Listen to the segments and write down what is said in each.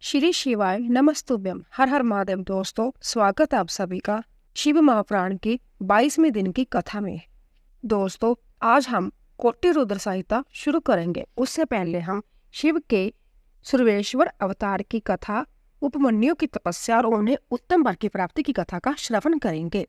श्री शिवाय नमस्तुभ्यम। हर हर महादेव। दोस्तों, स्वागत है आप सभी का शिव महापुराण की 22वें दिन की कथा में। दोस्तों, आज हम कोटि रुद्र संहिता शुरू करेंगे। उससे पहले हम शिव के सूर्येश्वर अवतार की कथा, उपमन्यु की तपस्या और उन्हें उत्तम वर की प्राप्ति की कथा का श्रवण करेंगे।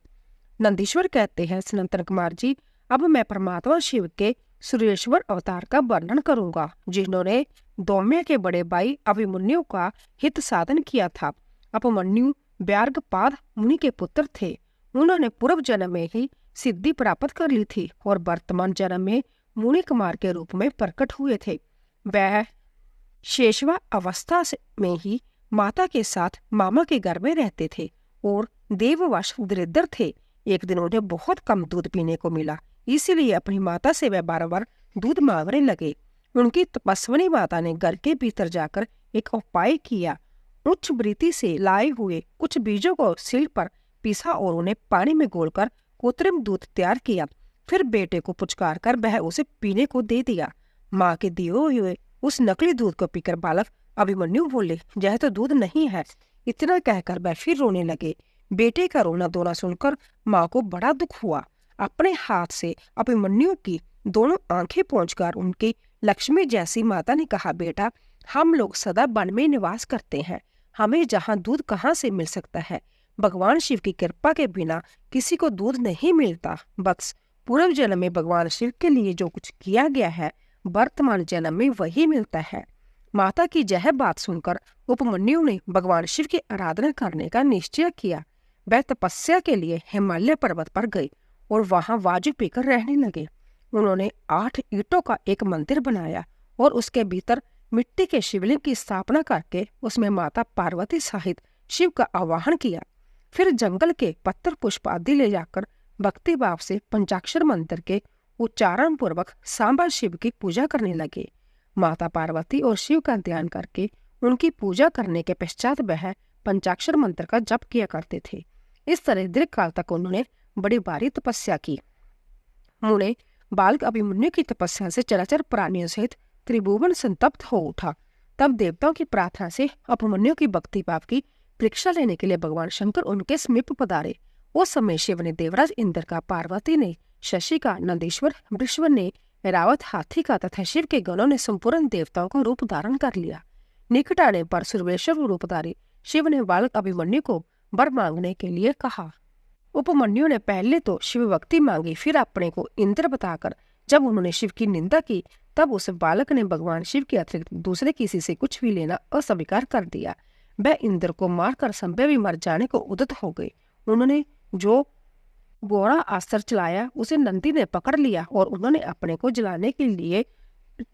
नंदीश्वर कहते हैं, सनातन कुमार जी, अब मैं परमात्मा शिव के सूर्येश्वर अवतार का वर्णन करूंगा, जिन्होंने दौम्य के बड़े भाई अभिमन्यु का हित साधन किया था। उपमन्यु व्यार्गपाद मुनि के पुत्र थे। उन्होंने पूर्व जन्म में ही सिद्धि प्राप्त कर ली थी और वर्तमान जन्म में मुनि कुमार के रूप में प्रकट हुए थे। वह शेषवा अवस्था में ही माता के साथ मामा के घर में रहते थे और देववश दरिद्र थे। एक दिन उन्हें बहुत कम दूध पीने को मिला, इसीलिए अपनी माता से वह बार-बार दूध मांगने लगे। उनकी तपस्विनी माता ने घर के भीतर जाकर एक उपाय किया। उच्च वृत्ति से लाए हुए कुछ बीजों को सिल पर पीसा और उन्हें पानी में घोलकर कृत्रिम दूध तैयार किया। फिर बेटे को पुचकार कर वह उसे पीने को दे दिया। माँ के दिए हुए उस नकली दूध को पीकर बालक अभिमन्यु बोले, यह तो दूध नहीं है। इतना कहकर वह फिर रोने लगे। बेटे का रोना धोना सुनकर माँ को बड़ा दुख हुआ। अपने हाथ से अभिमन्यु की दोनों आंखें पोंछकर उनकी लक्ष्मी जैसी माता ने कहा, बेटा, हम लोग सदा वन में निवास करते हैं, हमें जहाँ दूध कहाँ से मिल सकता है। भगवान शिव की कृपा के बिना किसी को दूध नहीं मिलता। बस पूर्व जन्म में भगवान शिव के लिए जो कुछ किया गया है, वर्तमान जन्म में वही मिलता है। माता की यह बात सुनकर उपमन्यु ने भगवान शिव की आराधना करने का निश्चय किया। वह तपस्या के लिए हिमालय पर्वत पर गए और वहां वाजु पीकर रहने लगे। उन्होंने 8 ईंटों का एक मंदिर बनाया और उसके भीतर मिट्टी के शिवलिंग की स्थापना करके उसमें माता पार्वती सहित शिव का आवाहन किया। फिर जंगल के पत्थर पुष्प आदि ले जाकर भक्ति भाव से पंचाक्षर मंत्र के उच्चारण पूर्वक सांबा शिव की पूजा करने लगे। माता पार्वती और शिव का ध्यान करके उनकी पूजा करने के पश्चात वह पंचाक्षर मंत्र का जप किया करते थे। इस तरह दीर्घ काल तक उन्होंने बड़ी भारी तपस्या की। मुने बालक अभिमन्यु की तपस्या से चराचर प्राणियों सहित त्रिभुवन संतप्त हो उठा। तब देवताओं की प्रार्थना से अभिमन्यु की भक्ति भाव की परीक्षा लेने के लिए भगवान शंकर उनके समीप पधारे। उस समय शिव ने देवराज इंद्र का, पार्वती ने शशि का, नंदीश्वर वृषभ ने रावत हाथी का तथा शिव के गणों ने संपूर्ण देवताओं का रूप धारण कर लिया। निकट आने पर सूर्येश्वर रूप धारी शिव ने बालक अभिमन्यु को वर मांगने के लिए कहा। उपमन्यु ने पहले तो शिव भक्ति मांगी, फिर अपने को इंद्र बताकर जब उन्होंने शिव की निंदा की, तब उस बालक ने भगवान शिव के अतिरिक्त दूसरे किसी से कुछ भी लेना अस्वीकार कर दिया। वह इंद्र को मारकर संभव भी मर जाने को उद्यत हो गए। उन्होंने जो गोरा अस्त्र चलाया उसे नंदी ने पकड़ लिया और उन्होंने अपने को जलाने के लिए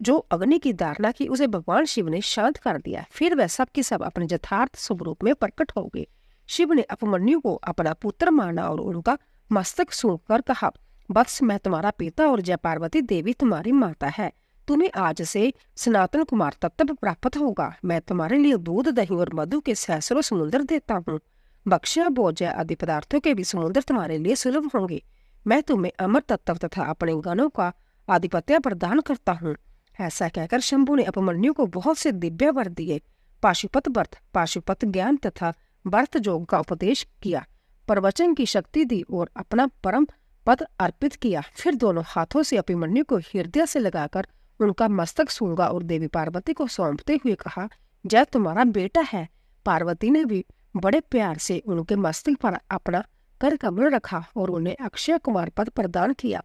जो अग्नि की धारणा की उसे भगवान शिव ने शांत कर दिया। फिर वह सब के सब अपने यथार्थ स्वरूप में प्रकट हो गए। शिव ने उपमन्यु को अपना पुत्र माना और उनका मस्तक सूंघकर कहा, वत्स, मैं तुम्हारा पिता और जय पार्वती देवी तुम्हारी माता है। तुम्हें आज से सनातन कुमार तत्व प्राप्त होगा। मैं तुम्हारे लिए दूध, दही और मधु के सहस्रों समुद्र देता हूँ। भक्ष्य, भोज्य आदि पदार्थों के भी समुद्र तुम्हारे लिए सुलभ होंगे। मैं तुम्हें अमर तत्व तथा अपने गणों का आधिपत्य प्रदान करता हूँ। ऐसा कहकर शंभु ने उपमन्यु को बहुत से दिव्य वर दिए। पाशुपत व्रत, पाशुपत ज्ञान तथा व्रत योग का उपदेश किया, प्रवचन की शक्ति दी और अपना परम पद अर्पित किया। फिर दोनों हाथों से अभिमन्यु को हृदय से लगाकर उनका मस्तक सूंघा और देवी पार्वती को सौंपते हुए कहा, जय तुम्हारा बेटा है। पार्वती ने भी बड़े प्यार से उनके मस्तक पर अपना कर कमल रखा और उन्हें अक्षय कुमार पद प्रदान किया।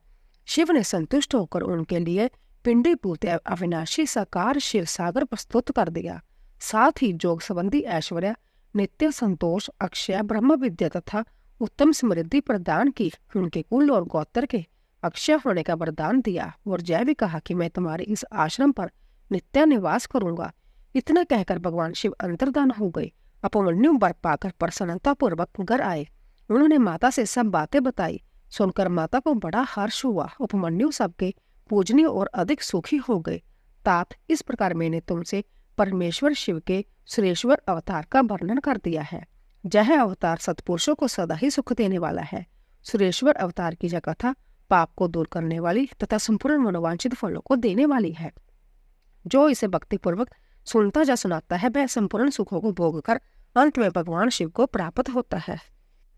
शिव ने संतुष्ट होकर उनके लिए पिंडी पूत अविनाशी साकार शिव सागर प्रस्तुत कर दिया। साथ ही योग संबंधी ऐश्वर्य, नित्य संतोष, अक्षय ब्रह्म विद्या तथा उत्तम समृद्धि प्रदान की। उनके कुल और गोत्र के अक्षय होने का वरदान दिया और जय भी कहा कि मैं तुम्हारे इस आश्रम पर नित्य निवास करूंगा। इतना कहकर भगवान शिव अंतर्धान हो गए। उपमन्यु वर पाकर प्रसन्नता पूर्वक घर आए। उन्होंने माता से सब बातें बताई। सुनकर माता को बड़ा हर्ष हुआ। उपमन्यु सबके पूजनीय और अधिक सुखी हो गए। तात, इस प्रकार मैंने तुमसे परमेश्वर शिव के सुरेश्वर अवतार का वर्णन कर दिया है। यह अवतार सत्पुरुषों को सदा ही सुख देने वाला है। सुरेश्वर अवतार की यह कथा पाप को दूर करने वाली तथा संपूर्ण मनोवांछित फलों को देने वाली है। जो इसे भक्तिपूर्वक सुनता या सुनाता है वह संपूर्ण सुखों को भोगकर अंत में भगवान शिव को प्राप्त होता है।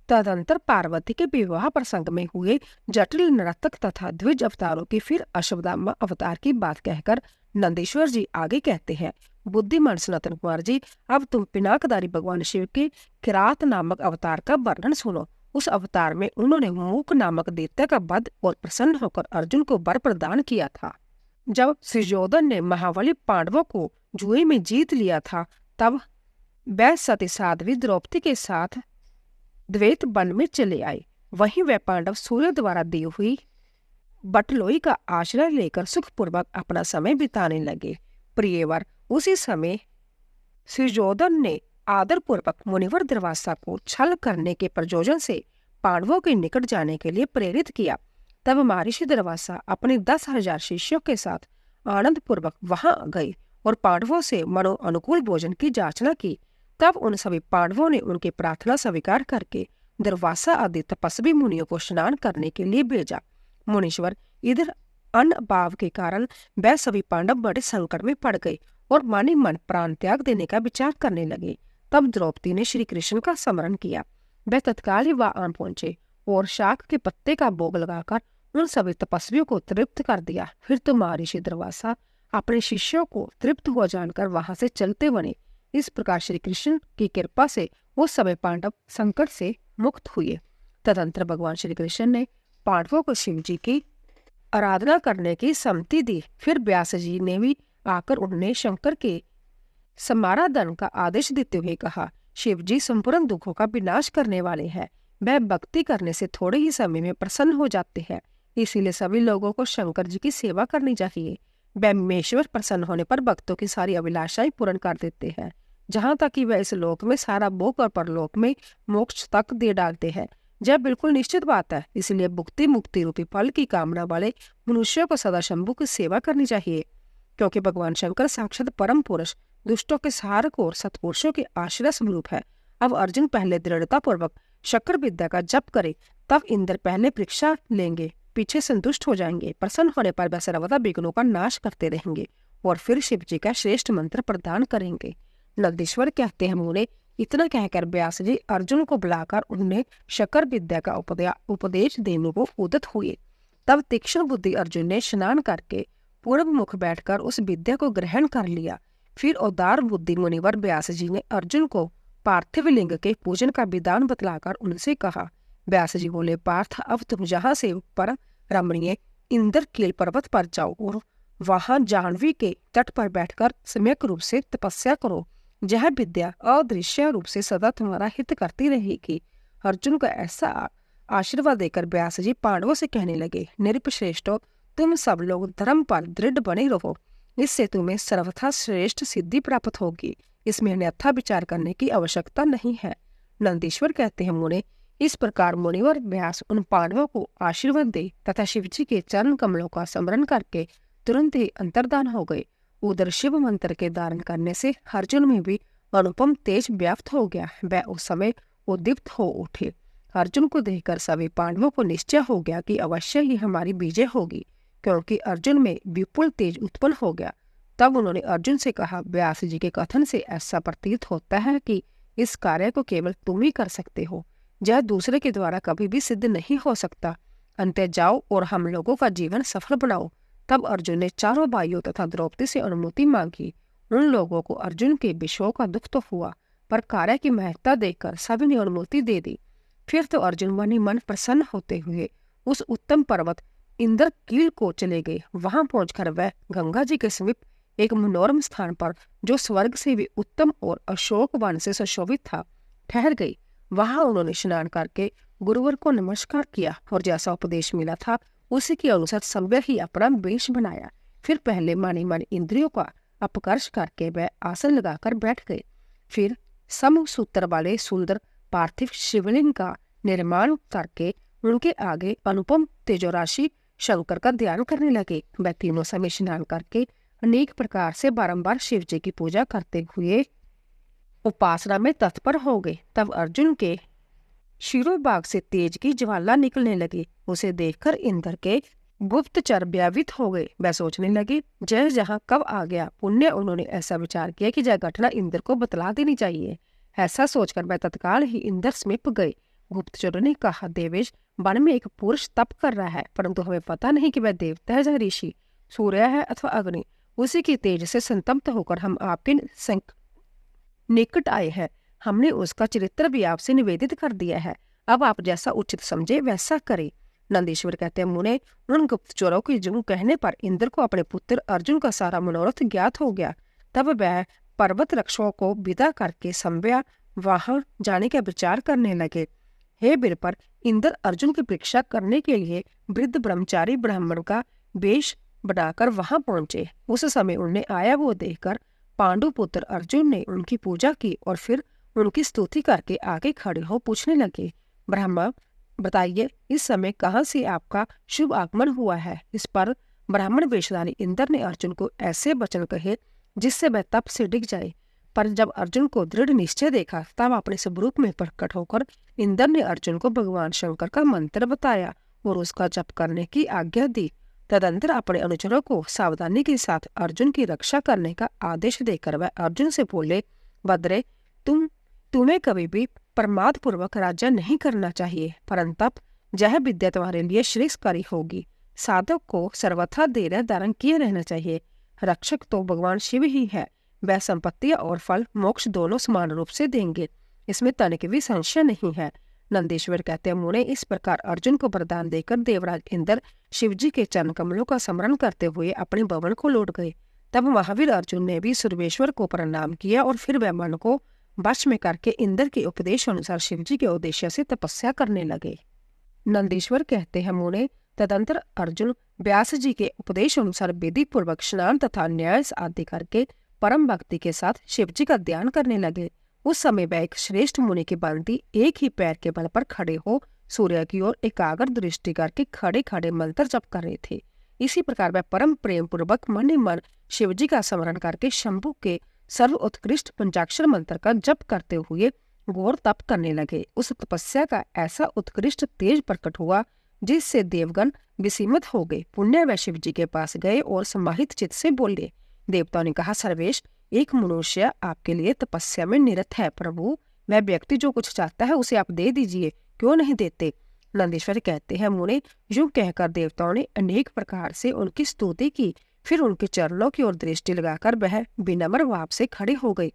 तदंतर पार्वती के विवाह प्रसंग में हुए जटिल नर्तक तथा द्विज अवतारों की फिर अश्वत्थामा अवतार की बात कहकर नंदीश्वर जी आगे कहते हैं, बुद्धिमान सनातन कुमार जी, अब तुम पिनाकधारी भगवान शिव के किरात नामक अवतार का वर्णन सुनो। उस अवतार में उन्होंने मूक नामक दैत्य का वध और प्रसन्न होकर अर्जुन को वर प्रदान किया था। जब सुयोधन ने महाबली पांडवों को जुए में जीत लिया था, तब वह सती साध्वी द्रौपदी के साथ द्वैत वन में चले आए। वहीं वह पांडव सूर्य द्वारा दी हुई बटलोई का आश्रय लेकर सुखपूर्वक अपना समय बिताने लगे। प्रियवर, उसी समय सुयोधन ने आदरपूर्वक मुनिवर दुर्वासा को छल करने के प्रयोजन से पांडवों के निकट जाने के लिए प्रेरित किया। तब महर्षि दुर्वासा अपने 10,000 शिष्यों के साथ आनंद पूर्वक वहां गए और पांडवों से मनो अनुकूल भोजन की याचना की। तब उन सभी पांडवों ने उनकी प्रार्थना स्वीकार करके दुर्वासा आदि तपस्वी मुनियों को स्नान करने के लिए भेजा। मुनीश्वर, इधर अन्न अभाव के कारण वह सभी पांडव बड़े संकट में पड़ गए और मानी मन प्राण त्याग देने का विचार करने लगे। तब द्रौपदी ने श्री कृष्ण का स्मरण किया। वह तत्काल ही वहां पहुंचे और शाक के पत्ते का भोग लगाकर उन सभी तपस्वियों को तृप्त कर दिया। फिर तो महर्षि दुर्वासा अपने शिष्यों को तृप्त हो जानकर वहां से चलते बने। इस प्रकार श्री कृष्ण की कृपा से वो सभी पांडव संकट से मुक्त हुए। तदंतर भगवान श्री कृष्ण ने पांडवों को शिव जी की आराधना करने की सम्मति दी। फिर व्यास जी ने भी आकर उन्हें शंकर के समाराधन का आदेश देते हुए कहा, शिव जी संपूर्ण दुखों का विनाश करने वाले हैं। वह भक्ति करने से थोड़े ही समय में प्रसन्न हो जाते हैं। इसीलिए सभी लोगों को शंकर जी की सेवा करनी चाहिए। ब्रह्मेश्वर प्रसन्न होने पर भक्तों की सारी अभिलाषाएं पूर्ण कर देते हैं, जहां तक कि वह इस लोक में सारा भोग और परलोक में मोक्ष तक दे डालते हैं। यह बिल्कुल निश्चित बात है। इसलिए भुक्ति मुक्ति रूपी फल की कामना वाले मनुष्यों को सदा शंभु की सेवा करनी चाहिए, क्योंकि भगवान शंकर साक्षात परम पुरुष, दुष्टों के सहारक और सत्पुरुषों के आश्रय स्वरूप है। अब अर्जुन पहले दृढ़ता पूर्वक शक्र विद्या का जप करे, तब इंद्र पहले परीक्षा लेंगे, पीछे संतुष्ट हो जाएंगे। प्रसन्न होने पर वह सर्वदा विघ्नों का नाश करते रहेंगे और फिर शिव जी का श्रेष्ठ मंत्र प्रदान करेंगे। नंदीश्वर कहते हैं, मुने इतना कहकर व्यास जी अर्जुन को बुलाकर उन्हें शक्र विद्या का उपदेश देने को उद्यत हुए। तब तीक्ष्ण बुद्धि अर्जुन ने स्नान करके पूर्व मुख बैठकर उस विद्या को ग्रहण कर लिया। फिर उदार बुद्धि मुनिवर व्यास जी ने अर्जुन को पार्थिव लिंग के पूजन का विधान बतलाकर उनसे कहा। व्यास जी बोले, पार्थ, अब तुम जहाँ से ऊपर रमणीय इंद्रकील पर्वत पर जाओ और वहां जाह्नवी के तट पर बैठकर सम्यक रूप से तपस्या करो। यह विद्या अदृश्य रूप से सदा तुम्हारा हित करती रहेगी। अर्जुन को ऐसा आशीर्वाद देकर व्यास जी पांडवों से कहने लगे, नृपश्रेष्ठो, तुम सब लोग धर्म पर दृढ़ बने रहो। इससे तुम्हें सर्वथा श्रेष्ठ सिद्धि प्राप्त होगी। इसमें अन्यथा विचार करने की आवश्यकता नहीं है। नंदीश्वर कहते हैं, मुने इस प्रकार मुनिवर व्यास उन पांडवों को आशीर्वाद दे तथा शिव जी के चरण कमलों का स्मरण करके तुरंत ही अंतर्धान हो गए। उधर शिव मंत्र के धारण करने से अर्जुन में भी अनुपम तेज व्याप्त हो गया। वह उस समय उद्दीप्त हो उठे। अर्जुन को देखकर सभी पांडवों को निश्चय हो गया कि अवश्य ही हमारी विजय होगी, क्योंकि अर्जुन में विपुल तेज उत्पन्न हो गया। तब उन्होंने अर्जुन से कहा, व्यास जी के कथन से ऐसा प्रतीत होता है कि इस कार्य को केवल तुम ही कर सकते हो। यह दूसरे के द्वारा कभी भी सिद्ध नहीं हो सकता। अंततः जाओ और हम लोगों का जीवन सफल बनाओ। तब अर्जुन ने चारों भाइयों तथा द्रौपदी से अनुमति मांगी। उन लोगों को अर्जुन के विषयों का दुख तो हुआ, पर कार्य की महत्ता देखकर सभी ने अनुमति दे दी। फिर तो अर्जुन मन ही मन प्रसन्न होते हुए उस उत्तम पर्वत इंद्रकील को चले गए। वहां पहुंचकर वह गंगा जी के समीप एक मनोरम स्थान पर, जो स्वर्ग से भी उत्तम और अशोक वन से सुशोभित था, ठहर गई। वहां उन्होंने स्नान करके गुरुवर को नमस्कार किया और जैसा उपदेश मिला था उसी के अनुसार सम्यक ही अपना वेश बनाया। फिर पहले मानी मन इंद्रियों का अपकर्ष करके वह आसन लगाकर बैठ गए। फिर समसूत्र वाले सुंदर पार्थिव शिवलिंग का निर्माण करके उनके आगे अनुपम तेजोराशि शंकर का ध्यान करने लगे। वह तीनों समय स्नान करके अनेक प्रकार से बारंबार शिव जी की पूजा करते हुए उपासना में तत्पर हो गए। तब अर्जुन के शिरोभाग से तेज की ज्वाला निकलने लगी। उसे देखकर इंद्र के गुप्तचर व्यावित हो गए। वह सोचने लगे जय जहाँ कब आ गया। पुण्य उन्होंने ऐसा विचार किया कि यह घटना इंद्र को बतला देनी चाहिए। ऐसा सोचकर वह तत्काल ही इंद्र समीप गए। गुप्तचरों ने कहा, देवेश, वन में एक पुरुष तप कर रहा है, परंतु हमें पता नहीं कि वह देवता है या ऋषि, सूर्य है अथवा अग्नि। उसी की तेज से संतप्त होकर हम आपके निकट आए हैं। हमने उसका चरित्र भी आपसे निवेदित कर दिया है। अब आप जैसा उचित समझे वैसा करें। नंदीश्वर कहते हैं, मुने, उन गुप्तचरों के यूं कहने पर इंद्र को अपने पुत्र अर्जुन का सारा मनोरथ ज्ञात हो गया। तब वह पर्वत रक्षकों को विदा करके संव्या वहां जाने का विचार करने लगे। हे वीर, पर इंद्र अर्जुन की परीक्षा करने के लिए वृद्ध ब्रह्मचारी ब्राह्मण का वेश बनाकर वहां पहुंचे। उस समय उन्हें आया वो देखकर पांडु पुत्र अर्जुन ने उनकी पूजा की और फिर उनकी स्तुति करके आगे खड़े हो पूछने लगे, ब्रह्मा, बताइए इस समय कहाँ से आपका शुभ आगमन हुआ है। इस पर ब्राह्मण वेशधारी इंद्र ने अर्जुन को ऐसे वचन कहे जिससे वह तप से डिग जाए। पर जब अर्जुन को दृढ़ निश्चय देखा तब अपने स्वरूप में प्रकट होकर इंद्र ने अर्जुन को भगवान शंकर का मंत्र बताया और उसका जप करने की आज्ञा दी। तदंतर अपने अनुचरों को सावधानी के साथ अर्जुन की रक्षा करने का आदेश देकर वह अर्जुन से बोले, भद्रे, तुम्हें कभी भी प्रमाद पूर्वक राज्य नहीं करना चाहिए, परंतु यह विद्या तुम्हारे लिए श्रेष्ठकारी होगी। साधक को सर्वथा धैर्य धारण किए रहना चाहिए। रक्षक तो भगवान शिव ही है। वह संपत्ति और फल मोक्ष दोनों समान रूप से देंगे, इसमें तनिक भी संशय नहीं है। नंदीश्वर कहते हैं, मुने, इस प्रकार अर्जुन को वरदान देकर देवराज इंद्र शिवजी के चरण कमलों का स्मरण करते हुए अपने भवन को लौट गए। तब महावीर अर्जुन ने भी सर्वेश्वर को प्रणाम किया और फिर वह मन को वश में करके इंद्र के उपदेश अनुसार शिवजी के उद्देश्य से तपस्या करने लगे। नंदीश्वर कहते हैं, मुने, तदंतर अर्जुन व्यास जी के उपदेश अनुसार विधि पूर्वक स्नान तथा न्यास आदि करके परम भक्ति के साथ शिवजी का ध्यान करने लगे। उस समय वह एक श्रेष्ठ मुनि की भांति एक ही पैर के बल पर खड़े हो सूर्य की ओर एकाग्र दृष्टि करके खड़े खड़े मंत्र जप कर रहे थे। इसी प्रकार वह परम प्रेम पूर्वक मन ही मन शिवजी का स्मरण करके शंभु के सर्व उत्कृष्ट पंचाक्षर मंत्र का जप करते हुए घोर तप करने लगे। उस तपस्या का ऐसा उत्कृष्ट तेज प्रकट हुआ जिससे देवगण विस्मित हो गए। पुण्य व शिव जी के पास गए और समाहित चित्त से बोले। देवताओं ने कहा, सर्वेश, एक मनुष्य आपके लिए तपस्या में निरत है। प्रभु, वह व्यक्ति जो कुछ चाहता है उसे आप दे दीजिए, क्यों नहीं देते। नंदीश्वर कहते हैं, मुने, यूं कहकर देवताओं ने अनेक प्रकार से उनकी स्तुति की। फिर उनके चरणों की ओर दृष्टि लगाकर वह विनम्र भाव से खड़े हो गए।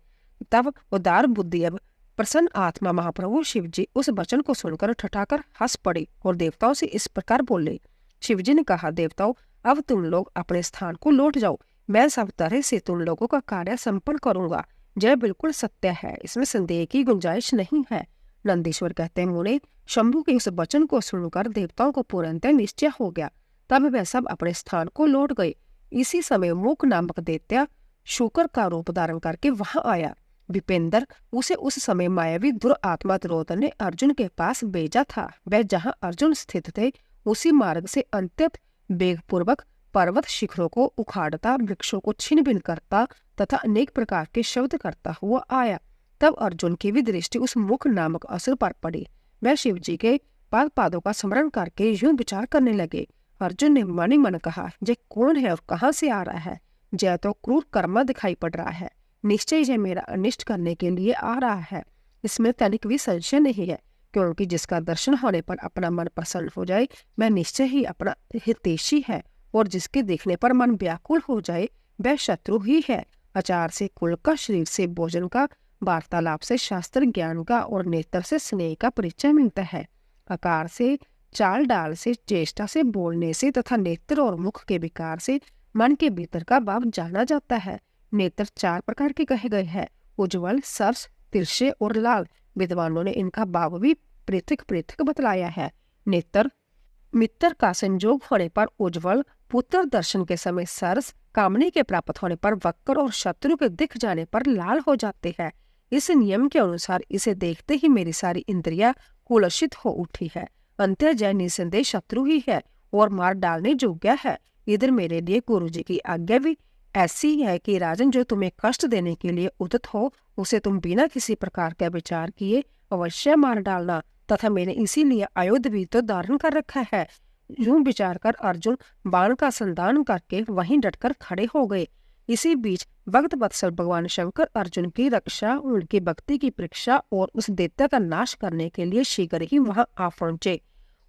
तब उदार बुद्धि अब प्रसन्न आत्मा महाप्रभु शिवजी उस वचन को सुनकर ठठाकर हंस पड़े और देवताओं से इस प्रकार बोले। शिवजी ने कहा, देवताओं, अब तुम लोग अपने स्थान को लौट जाओ। मैं सब तरह से तुम लोगों का कार्य संपन्न करूंगा। यह बिल्कुल सत्य है, इसमें संदेह की गुंजाइश नहीं है। नंदीश्वर कहते हैं, मुने, शंभु के उस वचन को सुनकर देवताओं को पूर्णतः निश्चय हो गया। तब वे सब अपने स्थान को लौट गए। इसी समय मूक नामक दैत्य शुकर का रूप धारण करके वहां आया। विपेंद्र, उसे उस समय मायावी दुरात्मा द्रोदन ने अर्जुन के पास भेजा था। वह जहां अर्जुन स्थित थे उसी मार्ग से अत्यंत वेगपूर्वक पर्वत शिखरों को उखाड़ता, वृक्षों को छिन्न भिन्न करता तथा अनेक प्रकार के शब्द करता हुआ आया। तब अर्जुन की भी दृष्टि उस मुख नामक असुर पर पड़ी। वह शिव जी के पादों का स्मरण करके यूं विचार करने लगे। अर्जुन ने मन ही मन कहा, यह कौन है और कहाँ से आ रहा है। यह तो क्रूर कर्मा दिखाई पड़ रहा है। निश्चय यह मेरा अनिष्ट करने के लिए आ रहा है, इसमें तनिक भी संशय नहीं है। क्योंकि जिसका दर्शन होने पर अपना मन प्रसन्न हो जाए वह निश्चय ही अपना हितैषी है, और जिसके देखने पर मन व्याकुल हो जाए वह शत्रु ही है। आचार से कुल का, शरीर से भोजन का, वार्तालाप से शास्त्र ज्ञान का और नेत्र से स्नेह का परिचय मिलता है। आकार से, चाल डाल से, चेष्टा से, बोलने से तथा नेत्र और मुख के विकार से मन के भीतर का भाव जाना जाता है। नेत्र 4 प्रकार के कहे गए हैं, उज्ज्वल, सरस, तिरछे और लाल। विद्वानों ने इनका भाव भी पृथक पृथक बतलाया है। नेत्र मित्र का संजोग होने पर उज्ज्वल, पुत्र दर्शन के समय सरस, कामने के प्राप्त होने पर वक्र और शत्रु के दिख जाने पर लाल हो जाते हैं। इस नियम के अनुसार इसे देखते ही मेरी सारी इंद्रियां कुलसित हो उठी है। अंतर्जय निसंदेह शत्रु ही है और मार डालने योग्य है। इधर मेरे लिए गुरु जी की आज्ञा भी ऐसी है कि राजन, जो तुम्हें कष्ट देने के लिए उद्यत हो उसे तुम बिना किसी प्रकार का विचार किए अवश्य मार डालना, तथा मैंने इसीलिए आयुध भी तो धारण कर रखा है। यूं विचार कर अर्जुन बाण का संधान करके वहीं डटकर खड़े हो गए। इसी बीच भक्त वत्सल भगवान शंकर अर्जुन की रक्षा, उनकी भक्ति की परीक्षा और उस दैत्य का नाश करने के लिए शीघ्र ही वहां आ पहुंचे।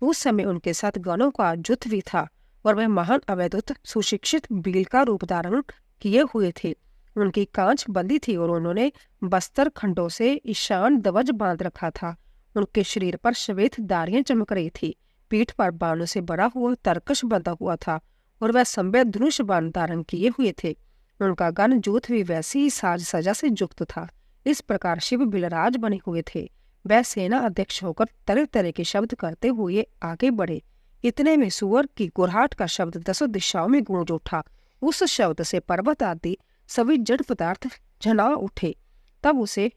उस समय उनके साथ गणों का जुट भी था और वह महान अवधूत सुशिक्षित भील का रूप धारण किए हुए थे। उनकी कांच बंदी थी और उन्होंने बस्तर खंडों से ईशान ध्वज बांध रखा था। उनके शरीर पर श्वेत दारियां चमक रही थी। पीठ पर बाणों से बड़ा हुआ तरकश बंधा हुआ था और वह संभ्य धनुष बाण धारण किए हुए थे। उनका गण जूथ भी वैसी ही साज सजा से युक्त था। इस प्रकार शिव बिलराज बने हुए थे। वह सेना अध्यक्ष होकर तरह तरह के शब्द करते हुए आगे बढ़े। इतने में सुअर की गुरहाट का शब्द 10 दिशाओं में गूंज उठा। उस शब्द से पर्वत आदि सभी जड़ पदार्थ झना उठे। तब उसे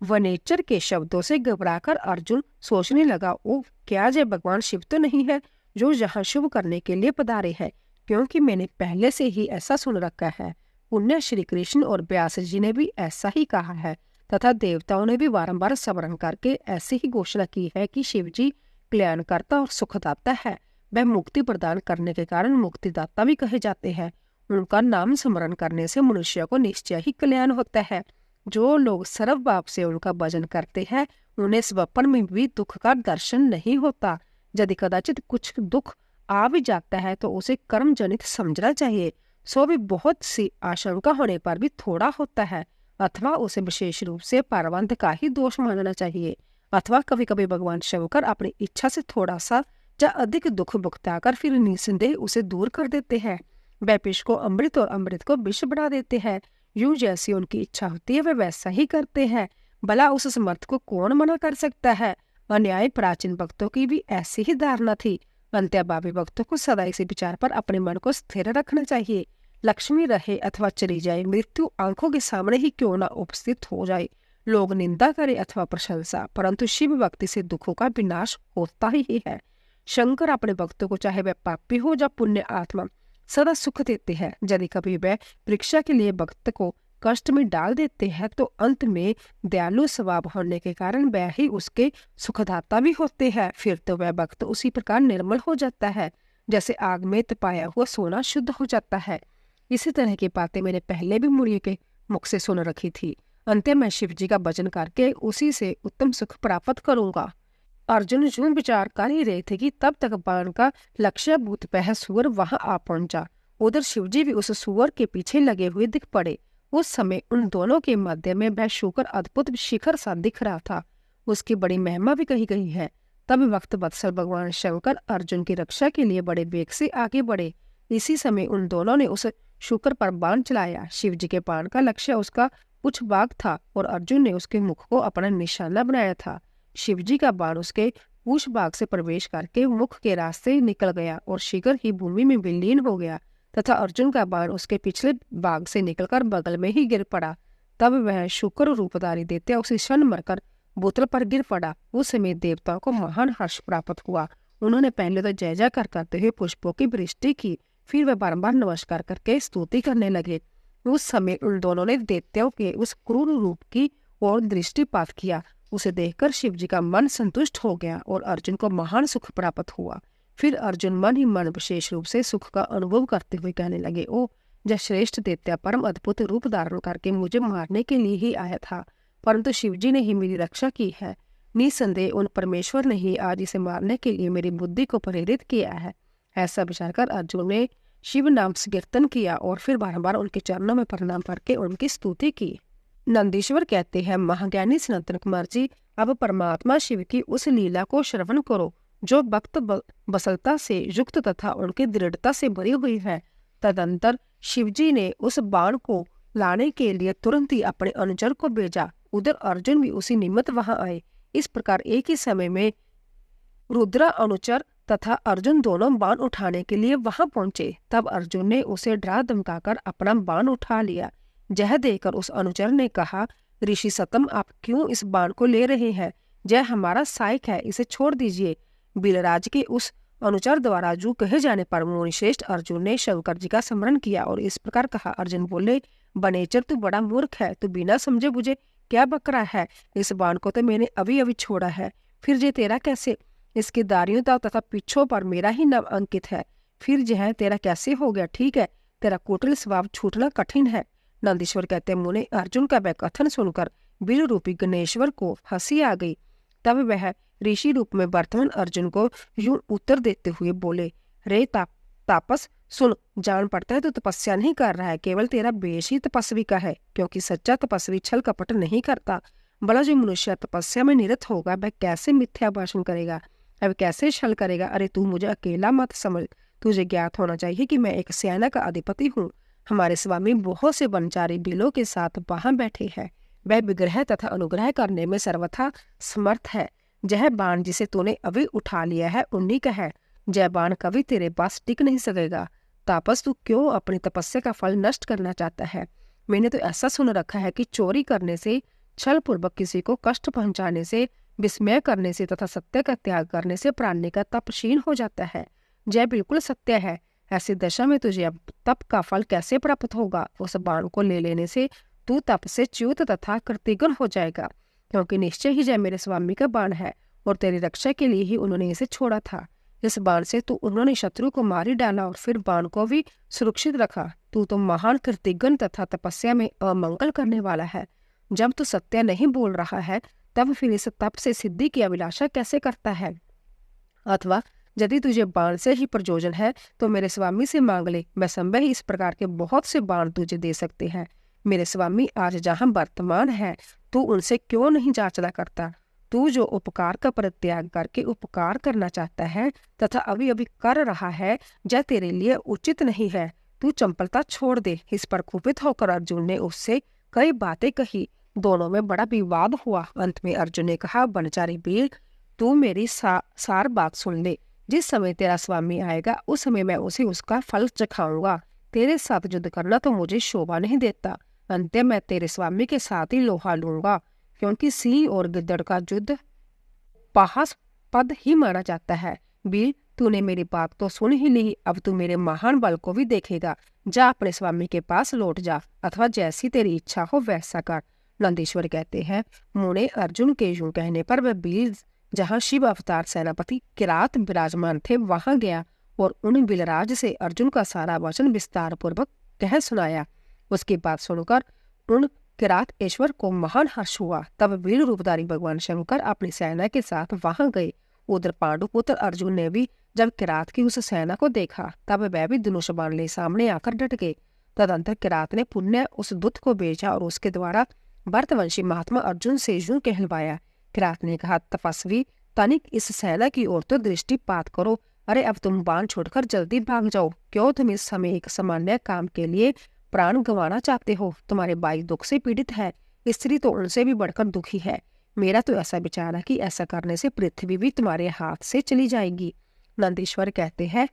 वनेचर के शब्दों से घबराकर अर्जुन सोचने लगा, ओ क्या जय भगवान शिव तो नहीं है जो यहाँ शुभ करने के लिए पधारे हैं, क्योंकि मैंने पहले से ही ऐसा सुन रखा है। पुण्य श्री कृष्ण और व्यास जी ने भी ऐसा ही कहा है तथा देवताओं ने भी बारंबार स्मरण करके ऐसी ही घोषणा की है कि शिव जी कल्याणकर्ता और सुखदाता है। वह मुक्ति प्रदान करने के कारण मुक्तिदाता भी कहे जाते हैं। उनका नाम स्मरण करने से मनुष्य को निश्चय ही कल्याण होता है। जो लोग सर्वभाव से उनका भजन करते हैं उन्हें स्वप्न में भी दुख का दर्शन नहीं होता। यदि कदाचित कुछ दुख आ भी जाता है तो उसे कर्म जनित समझना चाहिए। सो भी बहुत सी आशंका होने पर भी थोड़ा होता है, अथवा उसे विशेष रूप से पारवंत का ही दोष मानना चाहिए। अथवा कभी कभी भगवान शंकर अपनी इच्छा से थोड़ा सा या अधिक दुख भुगताकर फिर निसंदेह उसे दूर कर देते हैं। वह विष को अमृत और अमृत को विष बना देते हैं। यूं जैसी उनकी इच्छा होती है वे वैसा ही करते हैं। भला उस समर्थ को कौन मना कर सकता है। अन्याय प्राचीन भक्तों की भी ऐसी ही धारणा थी। अंत्याभावी भक्तों को सदा इसी विचार पर अपने मन को स्थिर रखना चाहिए। लक्ष्मी रहे अथवा चली जाए, मृत्यु आंखों के सामने ही क्यों न उपस्थित हो जाए। लोग निंदा करे अथवा प्रशंसा, परंतु शिव भक्ति से दुखों का विनाश होता ही है। शंकर अपने भक्तों को चाहे वह पापी हो या पुण्य आत्मा सदा सुख देते हैं। यदि कभी वह परीक्षा के लिए भक्त को कष्ट में डाल देते हैं तो अंत में दयालु स्वभाव होने के कारण वह ही उसके सुखदाता भी होते हैं। फिर तो वह भक्त उसी प्रकार निर्मल हो जाता है जैसे आग में तपाया हुआ सोना शुद्ध हो जाता है। इसी तरह की बातें मैंने पहले भी मुनि के मुख से सुन रखी थी। अंत में शिव जी का भजन करके उसी से उत्तम सुख प्राप्त करूंगा। अर्जुन यूं विचार कर ही रहे थे कि तब तक बाण का लक्ष्य भूत पह सुअर वहां आ पहुंचा। उधर शिवजी भी उस सुअर के पीछे लगे हुए दिख पड़े। उस समय उन दोनों के मध्य में वह शुकर अद्भुत शिखर सा दिख रहा था। उसकी बड़ी महिमा भी कही गई है। तब वक्त वत्सल भगवान शंकर अर्जुन की रक्षा के लिए बड़े वेग से आगे बढ़े। इसी समय उन दोनों ने उस शुकर पर बाण चलाया। शिव जी के बाण का लक्ष्य उसका कुछ भाग था और अर्जुन ने उसके मुख को अपना निशाना बनाया था। शिवजी का बाण उसके पूछ भाग से प्रवेश करके मुख के रास्ते निकल गया और शीघ्र ही भूमि में विलीन हो गया तथा अर्जुन का बाण उसके पिछले भाग से निकलकर बगल में ही गिर पड़ा। तब वह शुक्र रूपधारी देते उसे क्षण मरकर बोतल पर गिर पड़ा। उस समय देवताओं को महान हर्ष प्राप्त हुआ। उन्होंने पहले तो जय जयकार करते हुए पुष्पों की वृष्टि की, फिर वह बारंबार नमस्कार करके स्तुति करने लगे। उस समय उन दोनों ने दैत्यों के उस क्रूर रूप की ओर दृष्टिपात किया। उसे देखकर शिव जी का मन संतुष्ट हो गया और अर्जुन को महान सुख प्राप्त हुआ। फिर अर्जुन मन ही मन विशेष रूप से सुख का अनुभव करते हुए कहने लगे, ओ जय श्रेष्ठ दैत्य परम अद्भुत रूप धारण करके मुझे मारने के लिए ही आया था, परंतु शिव जी ने ही मेरी रक्षा की है। निसंदेह उन परमेश्वर ने ही आज इसे मारने के लिए मेरी बुद्धि को प्रेरित किया है। ऐसा विचार कर अर्जुन ने शिव नाम से कीर्तन किया और फिर बारंबार उनके चरणों में प्रणाम करके उनकी स्तुति की। नंदीश्वर कहते हैं, महाज्ञानी सनातन कुमार जी, अब परमात्मा शिव की उस लीला को श्रवण करो जो भक्त बसलता से युक्त तथा उनकी दृढ़ता से भरी हुई है। तदंतर शिवजी ने उस बाण को लाने के लिए तुरंत ही अपने अनुचर को भेजा। उधर अर्जुन भी उसी निमित्त वहां आए। इस प्रकार एक ही समय में रुद्र अनुचर तथा अर्जुन दोनों बाण उठाने के लिए वहां पहुंचे। तब अर्जुन ने उसे डरा धमकाकर अपना बाण उठा लिया। यह देखकर उस अनुचर ने कहा, ऋषि सतम, आप क्यों इस बाण को ले रहे हैं? यह हमारा सहायक है, इसे छोड़ दीजिए। बिलराज के उस अनुचर द्वारा जो कहे जाने पर मुनिश्रेष्ठ अर्जुन ने शंकर जी का स्मरण किया और इस प्रकार कहा। अर्जुन बोले, बनेचर तू बड़ा मूर्ख है, तू बिना समझे बुझे क्या बक रहा है? इस बाण को तो मैंने अभी अभी छोड़ा है, फिर ये तेरा कैसे? इसकी दारियों तथा पिछों पर मेरा ही नाम अंकित है। फिर यह तेरा कैसे हो गया? ठीक है, तेरा कुटिल स्वभाव छूटना कठिन है। नंदीश्वर कहते मुने अर्जुन का वह कथन सुनकर बील रूपी गणेश्वर को हंसी आ गई। तब वह ऋषि रूप में वर्तमान अर्जुन को यूं उत्तर देते हुए बोले, रे तापस सुन, जान पड़ता है तो तपस्या नहीं कर रहा है, केवल तेरा वेश ही तपस्वी का है, क्योंकि सच्चा तपस्वी छल कपट नहीं करता। भला जो मनुष्य तपस्या में निरत होगा वह कैसे मिथ्या भाषण करेगा, वह कैसे छल करेगा? अरे तू मुझे अकेला मत समझ, तुझे ज्ञात होना चाहिए कि मैं एक सेना का अधिपति हूँ। हमारे स्वामी बहुत से वनचारी बिलों के साथ वहां बैठे हैं। वह विग्रह तथा अनुग्रह करने में सर्वथा समर्थ है। यह बाण जिसे तूने अभी उठा लिया है उन्हीं का है। जय बाण कभी तेरे पास टिक नहीं सकेगा। तापस तू क्यों अपनी तपस्या का फल नष्ट करना चाहता है? मैंने तो ऐसा सुन रखा है कि चोरी करने से, छल पूर्वक किसी को कष्ट पहुंचाने से, विस्मय करने से तथा सत्य का त्याग करने से प्राणी का तप क्षीण हो जाता है। जय बिल्कुल सत्य है। ऐसी दशा में तुझे अब तप का फल कैसे प्राप्त होगा? उस बाण को ले लेने से तू तप से च्युत तथा कृतिघ्न हो जाएगा, क्योंकि निश्चय ही जय मेरे स्वामी का बाण है और तेरी रक्षा के लिए ही उन्होंने इसे छोड़ा था। इस बाण से तो उन्होंने शत्रु को मारी डाला और फिर बाण को भी सुरक्षित रखा। तू तो महान कृतिघ्न तथा तपस्या में अमंगल करने वाला है। जब तू सत्य नहीं बोल रहा है तब फिर इस तप से सिद्धि की अभिलाषा कैसे करता है? अथवा यदि तुझे बाण से ही प्रयोजन है तो मेरे स्वामी से मांग ले, मैं संभव ही इस प्रकार के बहुत से बाण तुझे दे सकते हैं। मेरे स्वामी आज जहाँ वर्तमान है तू उनसे क्यों नहीं जांचना करता? तू जो उपकार का परित्याग करके उपकार करना चाहता है तथा अभी अभी कर रहा है, यह तेरे लिए उचित नहीं है। तू चंपलता छोड़ दे। इस पर कुपित होकर अर्जुन ने उससे कई बातें कही। दोनों में बड़ा विवाद हुआ। अंत में अर्जुन ने कहा, वनचारी वीर, तू मेरी सार बात सुन ले। जिस समय तेरा स्वामी आएगा उस समय मैं उसे उसका फल चखाऊंगा। तेरे साथ युद्ध करना तो मुझे शोभा नहीं देता। अंत्य मैं तेरे स्वामी के साथ ही लोहा लूंगा, क्योंकि सिंह और गिद्दड़ का युद्ध पद ही माना जाता है। वीर, तूने मेरी बात तो सुन ही ली, अब तू मेरे महान बल को भी देखेगा। जा अपने स्वामी के पास लौट जा, अथवा जैसी तेरी इच्छा हो वैसा कर। नंदीश्वर कहते हैं, मुने अर्जुन के यूं कहने पर वह वीर जहाँ शिव अवतार सेनापति किरात विराजमान थे वहां गया और उन बिलराज से अर्जुन का सारा वचन विस्तार पूर्वक कह सुनाया। उसकी बात सुनकर उन किरात ईश्वर को महान हर्ष हुआ। तब वीर रूपधारी भगवान शंकर अपनी सेना के साथ वहां गए। उधर पांडुपुत्र अर्जुन ने भी जब किरात की उस सेना को देखा तब वह भी धनुष बाण ले सामने आकर डट गए। तदंतर किरात ने पुण्य उस दूत को भेजा और उसके द्वारा भरतवंशी महात्मा अर्जुन से यूं कहलवाया। किरात ने कहा, तपस्वी तनिक इस सेना की ओर तो दृष्टिपात करो। अरे अब तुम बाण छोड़कर जल्दी भाग जाओ। क्यों तुम इस समय एक सामान्य काम के लिए प्राण गंवाना चाहते हो? तुम्हारे भाई दुख से पीड़ित है, स्त्री तो उनसे भी बढ़कर दुखी है। मेरा तो ऐसा विचार है कि ऐसा करने से पृथ्वी भी तुम्हारे हाथ से चली जाएगी। नंदीश्वर कहते हैं,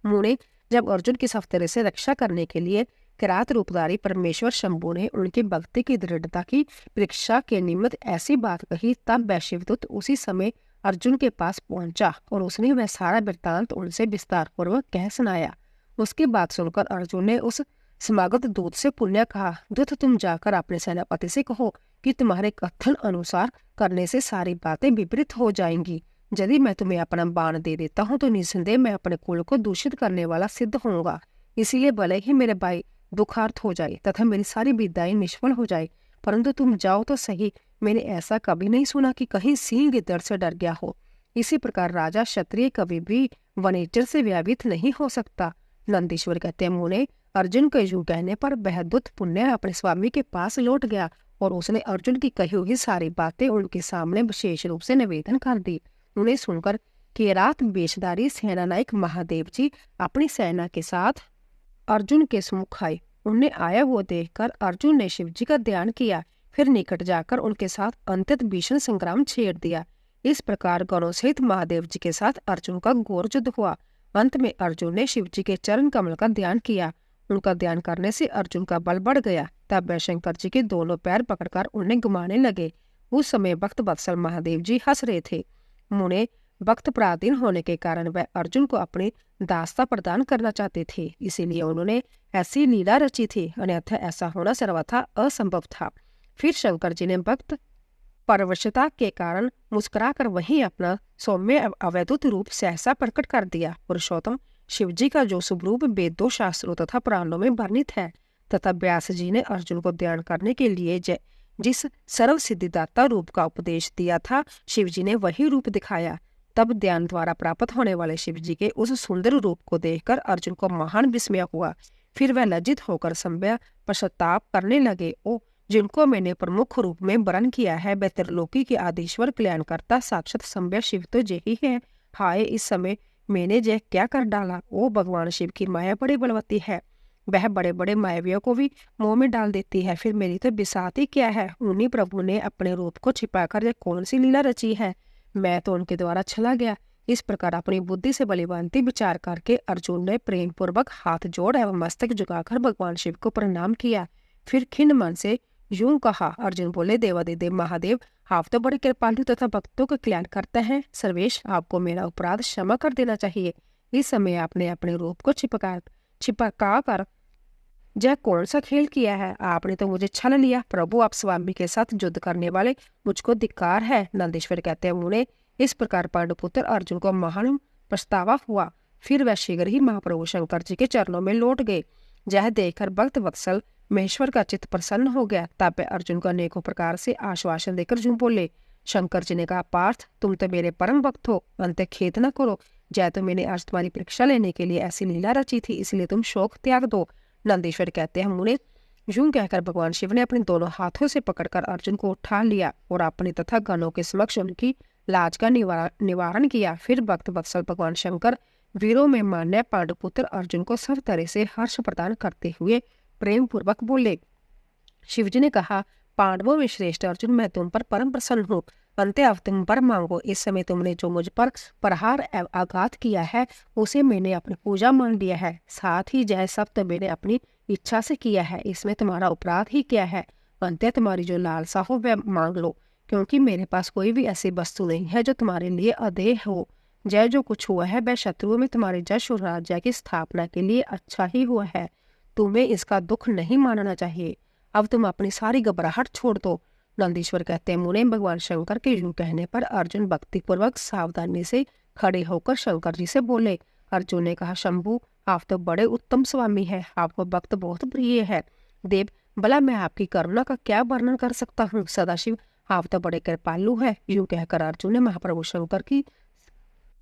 मुने, जब अर्जुन की सफ्तरे से रक्षा करने के लिए किरात रूपधारी परमेश्वर शंभु ने उनकी भक्ति की दृढ़ता की परीक्षा के निमित्त ऐसी बात कही, तब वह शिवदूत उसी समय अर्जुन के पास पहुंचा और उसने वह सारा वृत्तांत उनसे विस्तार पूर्वक कह सुनाया। उसकी बात सुनकर अर्जुन ने उस समागत दूत से पुण्य कहा, दूत, तुम जाकर अपने सेनापति से कहो कि तुम्हारे कथन अनुसार करने से सारी बातें विपरीत हो जाएंगी। यदि मैं तुम्हें अपना बाण दे देता हूँ तो निस्संदेह मैं अपने कुल को दूषित करने वाला सिद्ध होऊंगा। इसीलिए भले ही मेरे भाई दुखार्थ हो जाए तथा मेरी सारी विद्याएं निष्फल हो जाए, परंतु तुम जाओ तो सही। मैंने ऐसा कभी नहीं सुना कि कहीं सिंह गिद्दड़ से डर गया हो। इसी प्रकार राजा क्षत्रिय कभी भी वनेचर से व्यापित नहीं हो सकता। नंदीश्वर कहते हैं, मुने, अर्जुन के यूं कहने पर वह दूत पुण्य अपने स्वामी के पास लौट गया और उसने अर्जुन की कही हुई सारी बातें उनके सामने विशेष रूप से निवेदन कर दी। उन्हें सुनकर किरात वेशधारी सेनानायक महादेव जी अपनी सेना के साथ अर्जुन के सम्मुख आए। उन्हें आया हुआ देखकर अर्जुन ने शिव जी का ध्यान किया, फिर निकट जाकर उनके साथ अत्यंत भीषण संग्राम छेड़ दिया। इस प्रकार गणों सहित महादेव जी के साथ अर्जुन का घोर युद्ध हुआ। अंत में अर्जुन ने शिव जी के चरण कमल का ध्यान किया। उनका ध्यान करने से अर्जुन का बल बढ़ गया। तब वह शंकर जी के दोनों पैर पकड़कर उन्हें घुमाने लगे। उस समय भक्त वत्सल महादेव जी हंस रहे थे। मुने, भक्त पराधीन होने के कारण वह अर्जुन को अपनी दास्ता प्रदान करना चाहते थे, इसीलिए उन्होंने ऐसी लीला रची थी, अन्यथा ऐसा होना सर्वथा असंभव था। फिर शंकर जी ने भक्त परवशता के कारण मुस्कुराकर वहीं अपना सौम्य अवैधुत रूप सहसा प्रकट कर दिया। पुरुषोत्तम शिवजी का जो शुभ रूप वेदों, शास्त्रों तथा पुराणों में वर्णित है तथा व्यास जी ने अर्जुन को ध्यान करने के लिए जिस सर्व सिद्धिदाता रूप का उपदेश दिया था, शिवजी ने वही रूप दिखाया। तब ध्यान द्वारा प्राप्त होने वाले शिवजी के उस सुंदर रूप को देखकर अर्जुन को महान विस्मय हुआ। फिर वह लज्जित होकर संभय पश्चाताप करने लगे। ओ, जिनको मैंने प्रमुख रूप में वर्ण किया है, वह त्रिलोकी के आदिश्वर कल्याणकर्ता साक्षात संभय शिव तो यही है। हाय, इस समय मैंने यह क्या कर डाला। ओ भगवान शिव की माया बड़ी बलवती है, वह बड़े बड़े मायावियों को भी मुंह में डाल देती है। फिर मेरी तो बिसाती क्या है। उन्हीं प्रभु ने अपने रूप को छिपाकर यह कौन सी लीला रची है, मैं तो उनके द्वारा चला गया। इस प्रकार अपनी बुद्धि से बलिभांति विचार करके अर्जुन ने प्रेम पूर्वक हाथ जोड़ एवं मस्तक झुकाकर भगवान शिव को प्रणाम किया। फिर खिन्न मन से यूं कहा। अर्जुन बोले, देवादिदेव महादेव, आप तो बड़े कृपालु तथा भक्तों का कल्याण करते हैं। सर्वेश, आपको मेरा अपराध क्षमा कर देना चाहिए। इस समय आपने अपने रूप को छिपका कर यह कौन सा खेल किया है। आपने तो मुझे छल लिया। प्रभु, आप स्वामी के साथ युद्ध करने वाले, मुझको धिक्कार है। नंदीश्वर कहते हैं, उन्हें इस प्रकार पांडुपुत्र अर्जुन को महान पछतावा हुआ। फिर वह शीघ्र ही महाप्रभु शंकर जी के चरणों में लौट गए। यह देखकर भक्त वत्सल महेश्वर का चित्त प्रसन्न हो गया। तब वे अर्जुन को अनेकों प्रकार से आश्वासन देकर यूं बोले। शंकर जी ने कहा, पार्थ, तुम तो मेरे परम भक्त हो, अंत खेद न करो। जय तो मैंने आज तुम्हारी परीक्षा लेने के लिए ऐसी लीला रची थी, इसलिए तुम शोक त्याग दो। नंदीश्वर कहते हैं, मुने यूं कहकर भगवान शिव ने अपने दोनों हाथों से पकड़कर अर्जुन को उठा लिया और अपने तथा गणों के समक्ष उनकी लाज का निवारण किया। फिर भक्त वत्सल भगवान शंकर वीरों में मान्य पांडुपुत्र अर्जुन को सब तरह से हर्ष प्रदान करते हुए प्रेम पूर्वक बोले। शिवजी ने कहा, पांडवों में श्रेष्ठ अर्जुन, मैं तुम पर परम प्रसन्न हूँ। अंते अब तुम पर मांगो। इस समय तुमने जो मुझ पर प्रहार एवं आघात किया है, उसे मैंने अपनी पूजा मान लिया है। साथ ही यह सब तो मैंने अपनी इच्छा से किया है, इसमें तुम्हारा अपराध ही क्या है। अंते तुम्हारी जो लालसा हो वह मांग लो, क्योंकि मेरे पास कोई भी ऐसी वस्तु नहीं है जो तुम्हारे लिए अदेय हो। जय जो कुछ हुआ है वह शत्रुओं में तुम्हारे यश और राज्य की स्थापना के लिए अच्छा ही हुआ है। तुम्हें इसका दुख नहीं मानना चाहिए। अब तुम अपनी सारी घबराहट छोड़ दो। नंदीश्वर कहते हैं, मुने भगवान शंकर के यूं कहने पर अर्जुन भक्तिपूर्वक सावधानी से खड़े होकर शंकर जी से बोले। अर्जुन ने कहा, शंभु, आप तो बड़े उत्तम स्वामी हैं, आपको भक्त बहुत प्रिय है। देव, भला मैं आपकी करुणा का क्या वर्णन कर सकता हूँ। सदाशिव, आप तो बड़े कृपालु है। यूं कहकर अर्जुन ने महाप्रभु शंकर की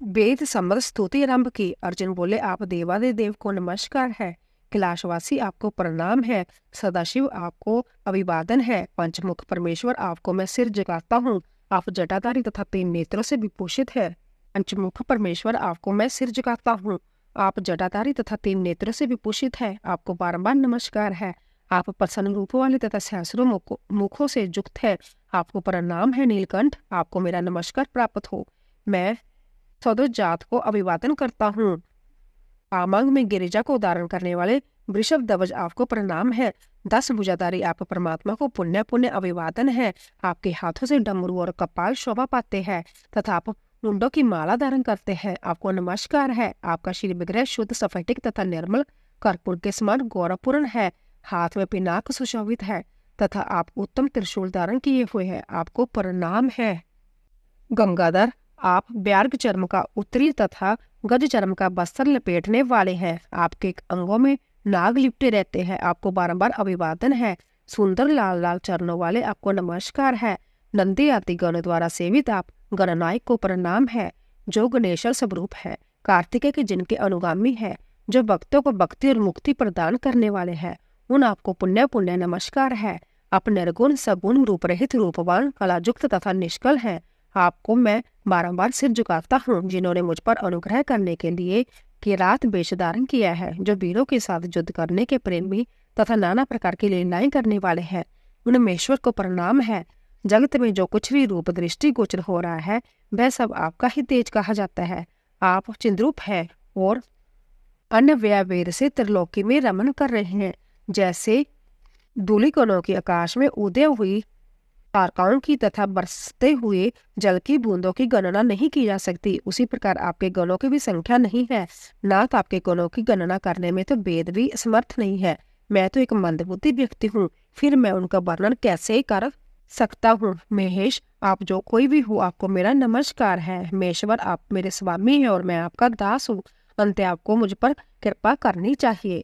वेद सम्मत स्तुति आरंभ की। अर्जुन बोले, आप देवादिदेव को नमस्कार है। कैलाशवासी, आपको प्रणाम है। सदाशिव, आपको अभिवादन है। पंचमुख परमेश्वर, आपको मैं सिर झुकाता हूँ। आप जटाधारी तथा 3 नेत्रों से विभूषित है। पंचमुख परमेश्वर, आपको मैं सिर झुकाता हूँ। आप जटाधारी तथा 3 नेत्रों से विभूषित है। आपको बारंबार नमस्कार है। आप प्रसन्न रूप वाले तथा सहस्रों मुखों से युक्त है। आपको प्रणाम है। नीलकंठ, आपको मेरा नमस्कार प्राप्त हो। मैं सदोजात को अभिवादन करता हूँ। आमंग में गिरिजा को उदाहरण करने वाले वृषभ ध्वज, आपको प्रणाम है। 10 भुजाधारी, आप परमात्मा को पुण्य पुण्य अभिवादन है। आपके हाथों से डमरू और कपाल शोभा पाते हैं तथा आप मुंडों की माला धारण करते हैं। आपको नमस्कार है। आपका श्री विग्रह शुद्ध सफेटिक तथा निर्मल कर्पूर के समान गौरवपूर्ण है। हाथ में पिनाक सुशोभित है तथा आप उत्तम त्रिशूल धारण किए हुए हैं। आपको प्रणाम है। गंगाधर, आप व्यार्ग चर्म का उत्तरी तथा गज चर्म का वस्त्र लपेटने वाले हैं। आपके अंगों में नाग लिपटे रहते हैं। आपको बारंबार अभिवादन है। सुंदर लाल लाल चरणों वाले, आपको नमस्कार है। नंदी आदि गण द्वारा सेवित आप गणनायक को प्रणाम है, जो गणेश्वर स्वरूप है। कार्तिकेय के जिनके अनुगामी है, जो भक्तों को भक्ति और मुक्ति प्रदान करने वाले हैं, उन आपको पुण्य पुण्य नमस्कार है। आप निर्गुण सगुण रूप रहित रूपवान कलायुक्त तथा निष्कल है। आपको मैं बारंबार सिर झुकाता हूँ। जिन्होंने मुझ पर अनुग्रह करने के लिए किरात वेश धारण किया है, जो वीरों के साथ युद्ध करने के प्रेमी तथा नाना प्रकार की लीलाएं करने वाले हैं, उन महेश्वर को प्रणाम है। जगत में जो कुछ भी रूप दृष्टि गोचर हो रहा है, वह सब आपका ही तेज कहा जाता है। आप चिद्रूप है और अन्य व्यावेर से त्रिलोकी में रमन कर रहे हैं। जैसे धूलिकणों की आकाश में उदय हुई तारकाओं की तथा बरसते हुए जल की बूंदों की गणना नहीं की जा सकती, उसी प्रकार आपके गणों की भी संख्या नहीं है। नाथ, आपके गणों की गणना करने में तो वेद भी असमर्थ नहीं है। मैं तो एक मंदबुद्धि व्यक्ति हूँ, फिर मैं उनका वर्णन कैसे कर सकता हूँ। महेश, आप जो कोई भी हो, आपको मेरा नमस्कार है। महेश्वर, आप मेरे स्वामी हैं और मैं आपका दास हूँ। अंत आपको मुझ पर कृपा करनी चाहिए।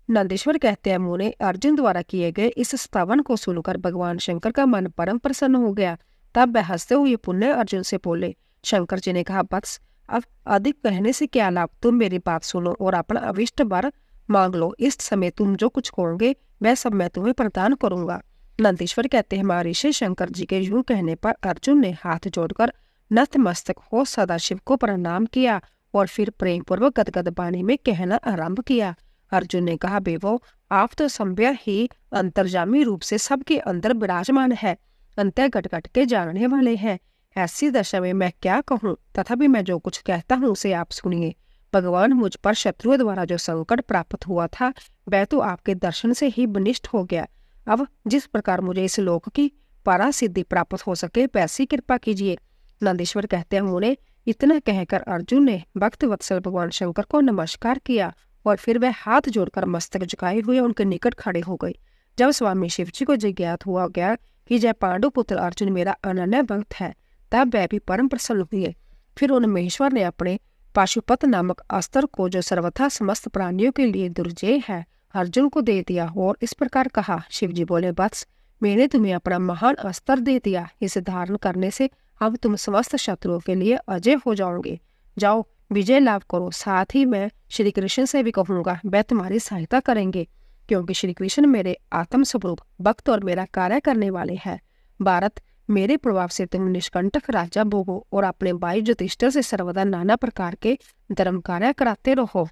नंदीश्वर कहते हैं, मुने अर्जुन द्वारा किए गए इस स्तवन को सुनकर भगवान शंकर का मन परम प्रसन्न हो गया। तब वह हंसते हुए पुनः अर्जुन से बोले। शंकर जी ने कहा, वत्स, अब अधिक कहने से क्या लाभ, तुम मेरी बात सुनो और अपना अविष्ट वर मांग लो। इस समय तुम जो कुछ कहोगे वह सब मैं तुम्हें प्रदान करूंगा। नंदीश्वर कहते हैं, महर्षि शंकर जी के यूं कहने पर अर्जुन ने हाथ जोड़कर नतमस्तक हो सदाशिव को प्रणाम किया और फिर प्रेम पूर्वक गदगद वाणी में कहना आरंभ किया। अर्जुन ने कहा, बेवो, आप तो संभव ही अंतर्जामी रूप से सबके अंदर विराजमान है, अंतर घट घट के जानने वाले हैं। ऐसी दशा में मैं क्या कहूँ, तथापि मैं जो कुछ कहता हूँ उसे आप सुनिए। भगवान, मुझ पर शत्रुओं द्वारा जो संकट प्राप्त हुआ था वह तो आपके दर्शन से ही विनिष्ट हो गया। अब जिस प्रकार मुझे इस लोक की परा सिद्धि प्राप्त हो सके वैसी कृपा कीजिए। नंदीश्वर कहते हैं, मुने इतना कहकर अर्जुन ने भक्त वत्सल भगवान शंकर को नमस्कार किया और फिर वह हाथ जोड़कर मस्तक झुकाए हुए उनके निकट खड़े हो गए। जब स्वामी शिवजी को जिज्ञात हुआ गया कि जय पांडु पुत्र अर्जुन मेरा अनन्य भक्त है, तब वह भी परम प्रसन्न हुए। फिर उन महेश्वर ने अपने पाशुपत नामक अस्त्र को, जो सर्वथा समस्त प्राणियों के लिए दुर्जय है, अर्जुन को दे दिया और इस प्रकार कहा। शिवजी बोले, वत्स, मैंने तुम्हें अपना महान अस्त्र दे दिया। इसे धारण करने से अब तुम समस्त शत्रुओं के लिए अजय हो जाओगे। जाओ, विजय लाभ करो। साथ ही मैं श्री कृष्ण से भी कहूंगा, वह तुम्हारी सहायता करेंगे, क्योंकि श्री कृष्ण मेरे आत्म स्वरूप भक्त और मेरा कार्य करने वाले हैं। भारत, मेरे प्रभाव से तुम निष्कंटक राजा भोगो और अपने भाई युधिष्ठिर से सर्वदा नाना प्रकार के धर्म कार्य कराते रहो।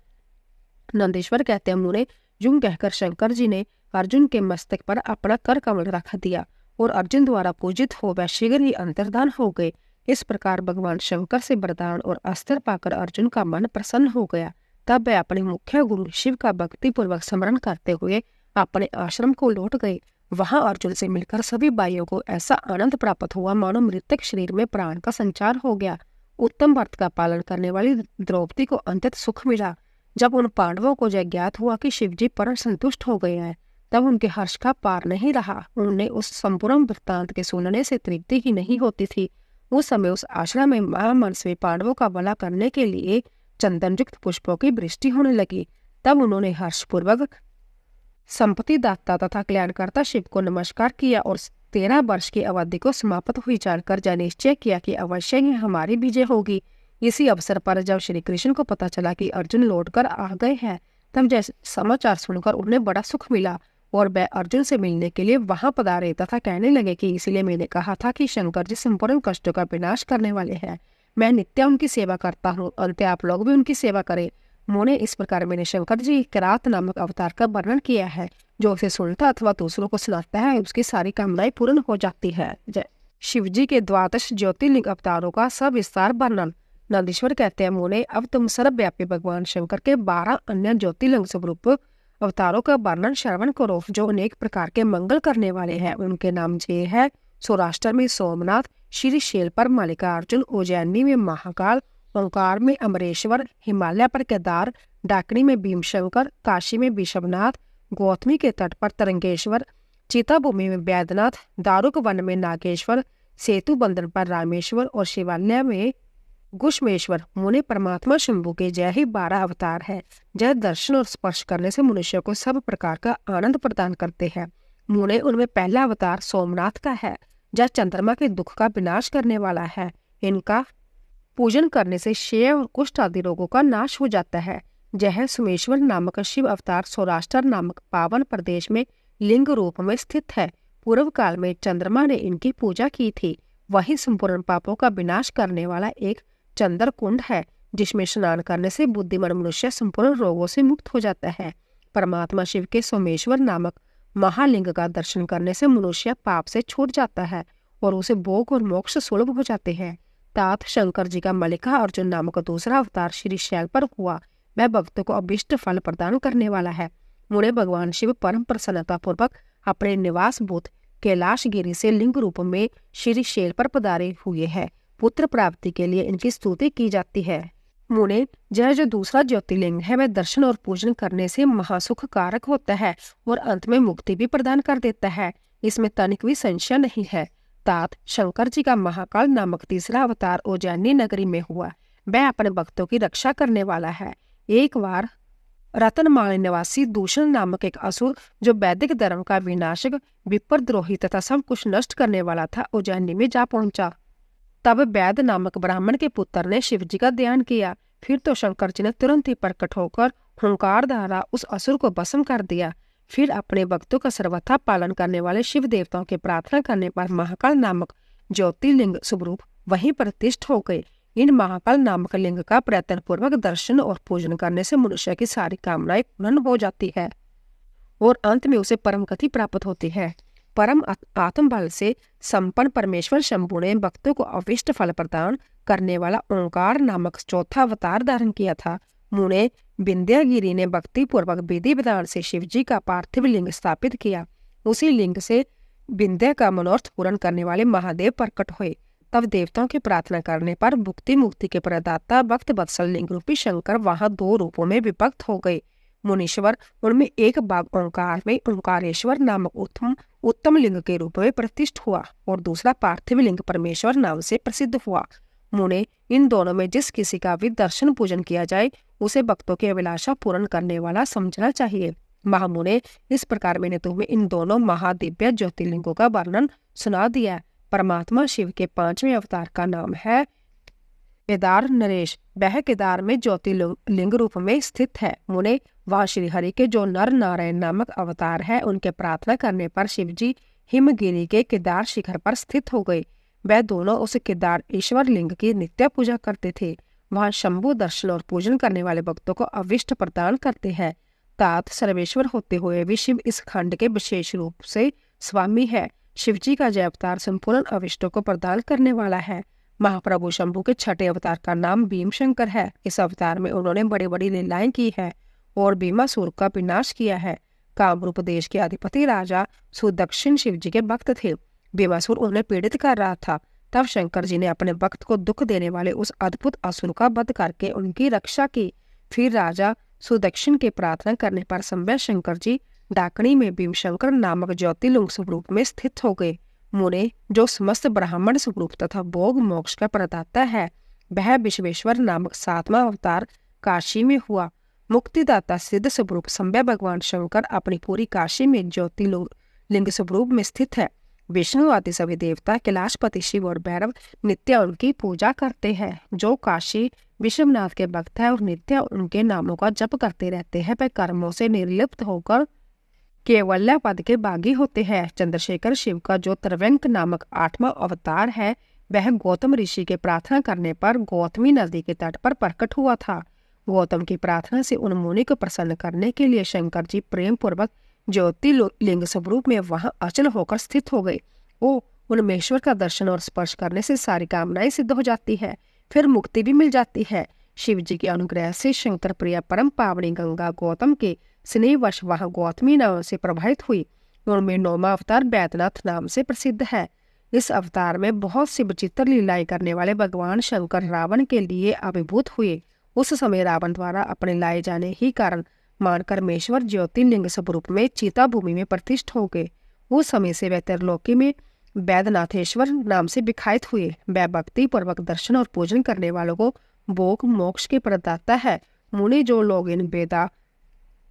नंदीश्वर कहते हैं, मुने यूं कहकर शंकर जी ने अर्जुन के मस्तक पर अपना कर कमल रख दिया और अर्जुन द्वारा पूजित हो वह शीघ्र ही अंतर्धान हो गए। इस प्रकार भगवान शंकर से वरदान और अस्त्र पाकर अर्जुन का मन प्रसन्न हो गया। तब वह अपने मुख्य गुरु शिव का भक्ति पूर्वक स्मरण करते हुए अपने आश्रम को लौट गए। वहां अर्जुन से मिलकर सभी भाइयों को ऐसा आनंद प्राप्त हुआ मानो मृतक शरीर में प्राण का संचार हो गया। उत्तम व्रत का पालन करने वाली द्रौपदी को अंतत सुख मिला। जब उन पांडवों को यह ज्ञात हुआ कि शिवजी परम संतुष्ट हो गए हैं, तब उनके हर्ष का पार नहीं रहा। उन्हें उस संपूर्ण वृत्तांत के सुनने से तृप्ति ही नहीं होती थी। उस समय उस आश्रम में महामनस्वी पांडवों का भला करने के लिए चंदनयुक्त पुष्पों की वृष्टि होने लगी। तब उन्होंने हर्षपूर्वक संपत्ति दाता तथा कल्याणकर्ता शिव को नमस्कार किया और 13 वर्ष की अवधि को समाप्त हुई जानकर यह निश्चय किया कि अवश्य ही हमारी विजय होगी। इसी अवसर पर जब श्री कृष्ण को पता चला कि अर्जुन लौटकर आ गए हैं, तब जैसे समाचार सुनकर उन्हें बड़ा सुख मिला और वह अर्जुन से मिलने के लिए वहां पधारे तथा कहने लगे कि इसलिए मैंने कहा था कि शंकर जी संपूर्ण कष्टों का विनाश करने वाले हैं। मैं नित्य उनकी सेवा करता हूँ, अंत आप लोग भी उनकी सेवा करें। मुने, इस प्रकार मैंने शंकर जी किरात नामक अवतार का वर्णन किया है। जो उसे सुनता अथवा दूसरों को सुनाता है उसकी सारी कामनाएं पूर्ण हो जाती है। जय शिव जी के द्वादश ज्योतिर्लिंग अवतारों का सविस्तार वर्णन। नंदीश्वर कहते हैं, मुने, अब तुम सर्वव्यापी भगवान शंकर के 12 अन्य ज्योतिर्लिंग स्वरूप अवतारों का वर्णन श्रवण करो, जो अनेक प्रकार के मंगल करने वाले हैं। उनके नाम ये है: सौराष्ट्र में सोमनाथ, श्रीशैल पर मल्लिकार्जुन, उज्जैनी में महाकाल, ओंकार में अमरेश्वर, हिमालय पर केदार, डाकनी में भीमशंकर, काशी में विश्वनाथ, गौतमी के तट पर तरंगेश्वर, चीताभूमि में वैद्यनाथ, दारुक वन में नागेश्वर, सेतु बंधन पर रामेश्वर और शिवालय में गुष्मेश्वर। मुने, परमात्मा शंभु के जय ही 12 अवतार है। जय दर्शन और स्पर्श करने से मनुष्य को सब प्रकार का आनंद प्रदान करते हैं। मुने, उनमें पहला अवतार सोमनाथ का है। जय चंद्रमा के दुख का विनाश करने वाला है। इनका पूजन करने से क्षय और कुष्ठ आदि रोगों का नाश हो जाता है। जय सोमेश्वर नामक शिव अवतार सौराष्ट्र नामक पावन प्रदेश में लिंग रूप में स्थित है। पूर्व काल में चंद्रमा ने इनकी पूजा की थी। वही संपूर्ण पापों का विनाश करने वाला एक चंद्र कुंड है, जिसमें स्नान करने से बुद्धिमान मनुष्य संपूर्ण रोगों से मुक्त हो जाता है। परमात्मा शिव के सोमेश्वर नामक महालिंग का दर्शन करने से मनुष्य पाप से छूट जाता है और उसे भोग और मोक्ष सुलभ हो जाते हैं। तात शंकर जी का मल्लिकार्जुन नामक दूसरा अवतार श्रीशैल पर हुआ। वह भक्तों को अभिष्ट फल प्रदान करने वाला है। मुने, भगवान शिव परम प्रसन्नता पूर्वक अपने निवास भूत कैलाश गिरी से लिंग रूप में श्रीशैल पर पधारे हुए हैं। पुत्र प्राप्ति के लिए इनकी स्तुति की जाती है। मुने, यह जो दूसरा ज्योतिर्लिंग है वह दर्शन और पूजन करने से महासुख कारक होता है और अंत में मुक्ति भी प्रदान कर देता है। इसमें तनिक भी संशय नहीं है। तात शंकर जी का महाकाल नामक तीसरा अवतार उज्जैनी नगरी में हुआ। वह अपने भक्तों की रक्षा करने वाला है। एक बार रतनमाल निवासी दूषण नामक एक असुर, जो वैदिक धर्म का विनाशक, विप्रद्रोही तथा सब कुछ नष्ट करने वाला था, उज्जैनी में जा पहुंचा। तब वैद नामक ब्राह्मण के पुत्र ने शिव जी का ध्यान किया। फिर तो शंकर जी ने तुरंत ही प्रकट होकर हुंकार द्वारा उस असुर को भस्म कर दिया। फिर अपने भक्तों का सर्वथा पालन करने वाले शिव देवताओं की प्रार्थना करने पर महाकाल नामक ज्योतिर्लिंग स्वरूप वहीं प्रतिष्ठ हो गए। इन महाकाल नामक लिंग का प्रयत्न पूर्वक दर्शन और पूजन करने से मनुष्य की सारी कामनाएं पूर्ण हो जाती है और अंत में उसे परम गति प्राप्त होती है। परम आत्म बल से संपन्न परमेश्वर शंभु ने भक्तों को अविष्ट फल प्रदान करने वाला ओंकार नामक चौथा अवतार धारण किया था। मुने विंध्यागिरी ने भक्ति पूर्वक विधि विधान से शिव जी का पार्थिव लिंग स्थापित किया। उसी लिंग से विंध्या का मनोरथ पूर्ण करने वाले महादेव प्रकट हुए। तब देवताओं की प्रार्थना करने पर भुक्ति मुक्ति के प्रदाता भक्त वत्सल लिंग रूपी शंकर वहां दो रूपों में विभक्त हो गए। मुनीश्वर उनमें एक भाग ओंकार में ओंकारेश्वर नामक उत्तम लिंग के रूप में प्रतिष्ठ हुआ और दूसरा पार्थिव लिंग परमेश्वर नाम से प्रसिद्ध हुआ। मुने, इन दोनों में जिस किसी का भी दर्शन पूजन किया जाए उसे भक्तों की अभिलाषा पूर्ण करने वाला समझना चाहिए। महामुने, इस प्रकार मैंने तुम्हें इन दोनों महादिव्य ज्योतिर्लिंगों का वर्णन सुना दिया। परमात्मा शिव के 5वें अवतार का नाम है केदार नरेश। वह केदार में ज्योतिर्लिंग रूप में स्थित है। मुने, वह श्री हरि के जो नर नारायण नामक अवतार है, उनके प्रार्थना करने पर शिव जी हिमगिरी के केदार शिखर पर स्थित हो गए। वह दोनों उस केदार ईश्वर लिंग की नित्य पूजा करते थे। वहां शंभु दर्शन और पूजन करने वाले भक्तों को अविष्ट प्रदान करते हैं। तात सर्वेश्वर होते हुए भी शिव इस खंड के विशेष रूप से स्वामी है। शिव जी का जय अवतार संपूर्ण अविष्टों को प्रदान करने वाला है। महाप्रभु शंभु के छठे अवतार का नाम भीमशंकर है। इस अवतार में उन्होंने बड़ी बड़ी लीलाएं की है और भीमासुर का विनाश किया है। कामरूप देश के अधिपति राजा सुदक्षिण शिव जी के भक्त थे। भीमासुर उन्हें पीड़ित कर रहा था। तब शंकर जी ने अपने भक्त को दुख देने वाले उस अद्भुत असुर का वध करके उनकी रक्षा की। फिर राजा सुदक्षिण के प्रार्थना करने पर संभव शंकर जी डाकणी में भीमशंकर नामक ज्योतिर्लिंग स्वरूप में स्थित हो गए। मुने, जो समस्त ब्राह्मण स्वरूप तथा भोग मोक्ष का प्रदाता है, वह विश्वेश्वर नामक 7वां अवतार काशी में हुआ। मुक्तिदाता सिद्ध स्वरूप संभव भगवान शंकर अपनी पूरी काशी में ज्योतिर्लिंग स्वरूप में स्थित है। विष्णु आदि सभी देवता, कैलाशपति शिव और भैरव नित्य उनकी पूजा करते हैं। जो काशी विश्वनाथ के भक्त है और नित्य उनके नामों का जप करते रहते हैं, वह कर्मों से निर्लिप्त होकर केवल्य पद के भागी होते हैं। चंद्रशेखर शिव का जो त्रिव्यंक नामक 8वां अवतार है, वह गौतम ऋषि के प्रार्थना करने पर गौतमी नदी के तट पर प्रकट हुआ था। गौतम की प्रार्थना से उन मुनि को प्रसन्न करने के लिए शंकर जी प्रेम पूर्वक ज्योतिर्लिंग स्वरूप में वहां अचल होकर स्थित हो गए। उनमेश्वर का दर्शन और स्पर्श करने से सारी कामनाएं सिद्ध हो जाती है, फिर मुक्ति भी मिल जाती है। शिव जी के अनुग्रह से शंकर प्रिया परम पावनी गंगा गौतम के स्नेहवश वहां गौतमी नाम से प्रभावित हुई। उनमें 9वां अवतार बैद्यनाथ नाम से प्रसिद्ध है। इस अवतार में बहुत सी विचित्र लीलाएं करने वाले भगवान शंकर रावण के लिए अभिभूत हुए। उस समय रावण द्वारा अपने लाए जाने ही कारण मानकर मेश्वर ज्योतिर्लिंग स्वरूप में चीता भूमि में प्रतिष्ठ हो गए। उस समय से वह त्रिलोकी में वैद्यनाथेश्वर नाम से विख्यात हुए। वह भक्ति पूर्वक दर्शन और पूजन करने वालों को भोग मोक्ष के प्रदाता है। मुनि, जो लोग इन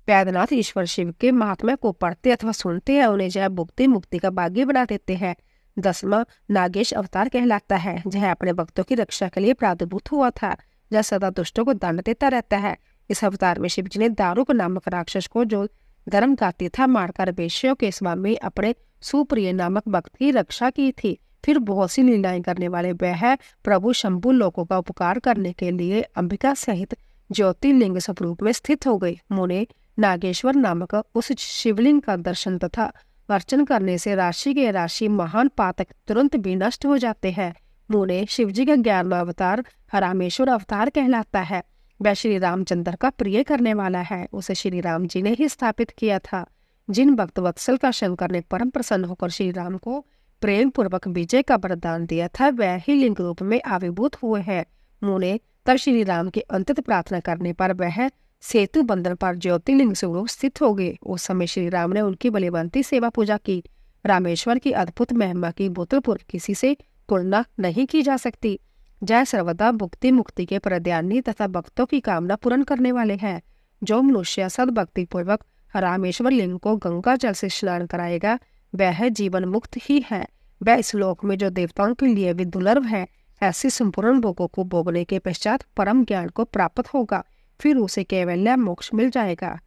वैद्यनाथ ईश्वर शिव के महात्म्य को पढ़ते अथवा सुनते हैं, उन्हें जय भुक्ति मुक्ति का भागी बना देते हैं। 10वां नागेश अवतार कहलाता है। यह अपने भक्तों की रक्षा के लिए प्रादुर्भूत हुआ था। यह सदा दुष्टों को दंड देता रहता है। इस अवतार में शिव जी ने दारुक नामक राक्षस को, जो धर्म का तीथा मारकर वेश्यों के स्वामी अपने सुप्रिय नामक भक्त की रक्षा की थी। फिर बहुत सी लीलाएं करने वाले वह प्रभु शंभु लोगों का उपकार करने के लिए अंबिका सहित ज्योतिर्लिंग स्वरूप में स्थित हो गए। मुने, नागेश्वर नामक उस शिवलिंग का दर्शन तथा अर्चन करने से राशि के राशि महान पातक तुरंत भी नष्ट हो जाते हैं। मुने, शिव जी का 11वां अवतार रामेश्वर अवतार कहलाता है। वह श्री रामचंद्र का प्रिय करने वाला है। उसे श्री राम जी ने ही स्थापित किया था। जिन भक्त वत्सल का शंकर ने परम प्रसन्न होकर श्री राम को प्रेम पूर्वक विजय का वरदान दिया था, वह ही लिंग रूप में आविर्भूत हुए हैं। मुने, तब श्री राम की अंतिम प्रार्थना करने पर वह सेतु बंधन पर ज्योतिर्लिंग स्वरूप स्थित हो गए। उस समय श्री राम ने उनकी बलिवंती सेवा पूजा की। रामेश्वर की अद्भुत महिमा की भूतपूर्व किसी से तुलना नहीं की जा सकती। जय सर्वदा भुक्ति मुक्ति के प्रदानी तथा भक्तों की कामना पूर्ण करने वाले हैं। जो मनुष्य सद्भक्ति पूर्वक रामेश्वर लिंग को गंगा जल से स्नान कराएगा वह जीवन मुक्त ही है। वह इस लोक में जो देवताओं के लिए भी दुर्लभ है, ऐसे संपूर्ण भोगों को भोगने के पश्चात परम ज्ञान को प्राप्त होगा, फिर उसे कैवल्य मोक्ष मिल जाएगा।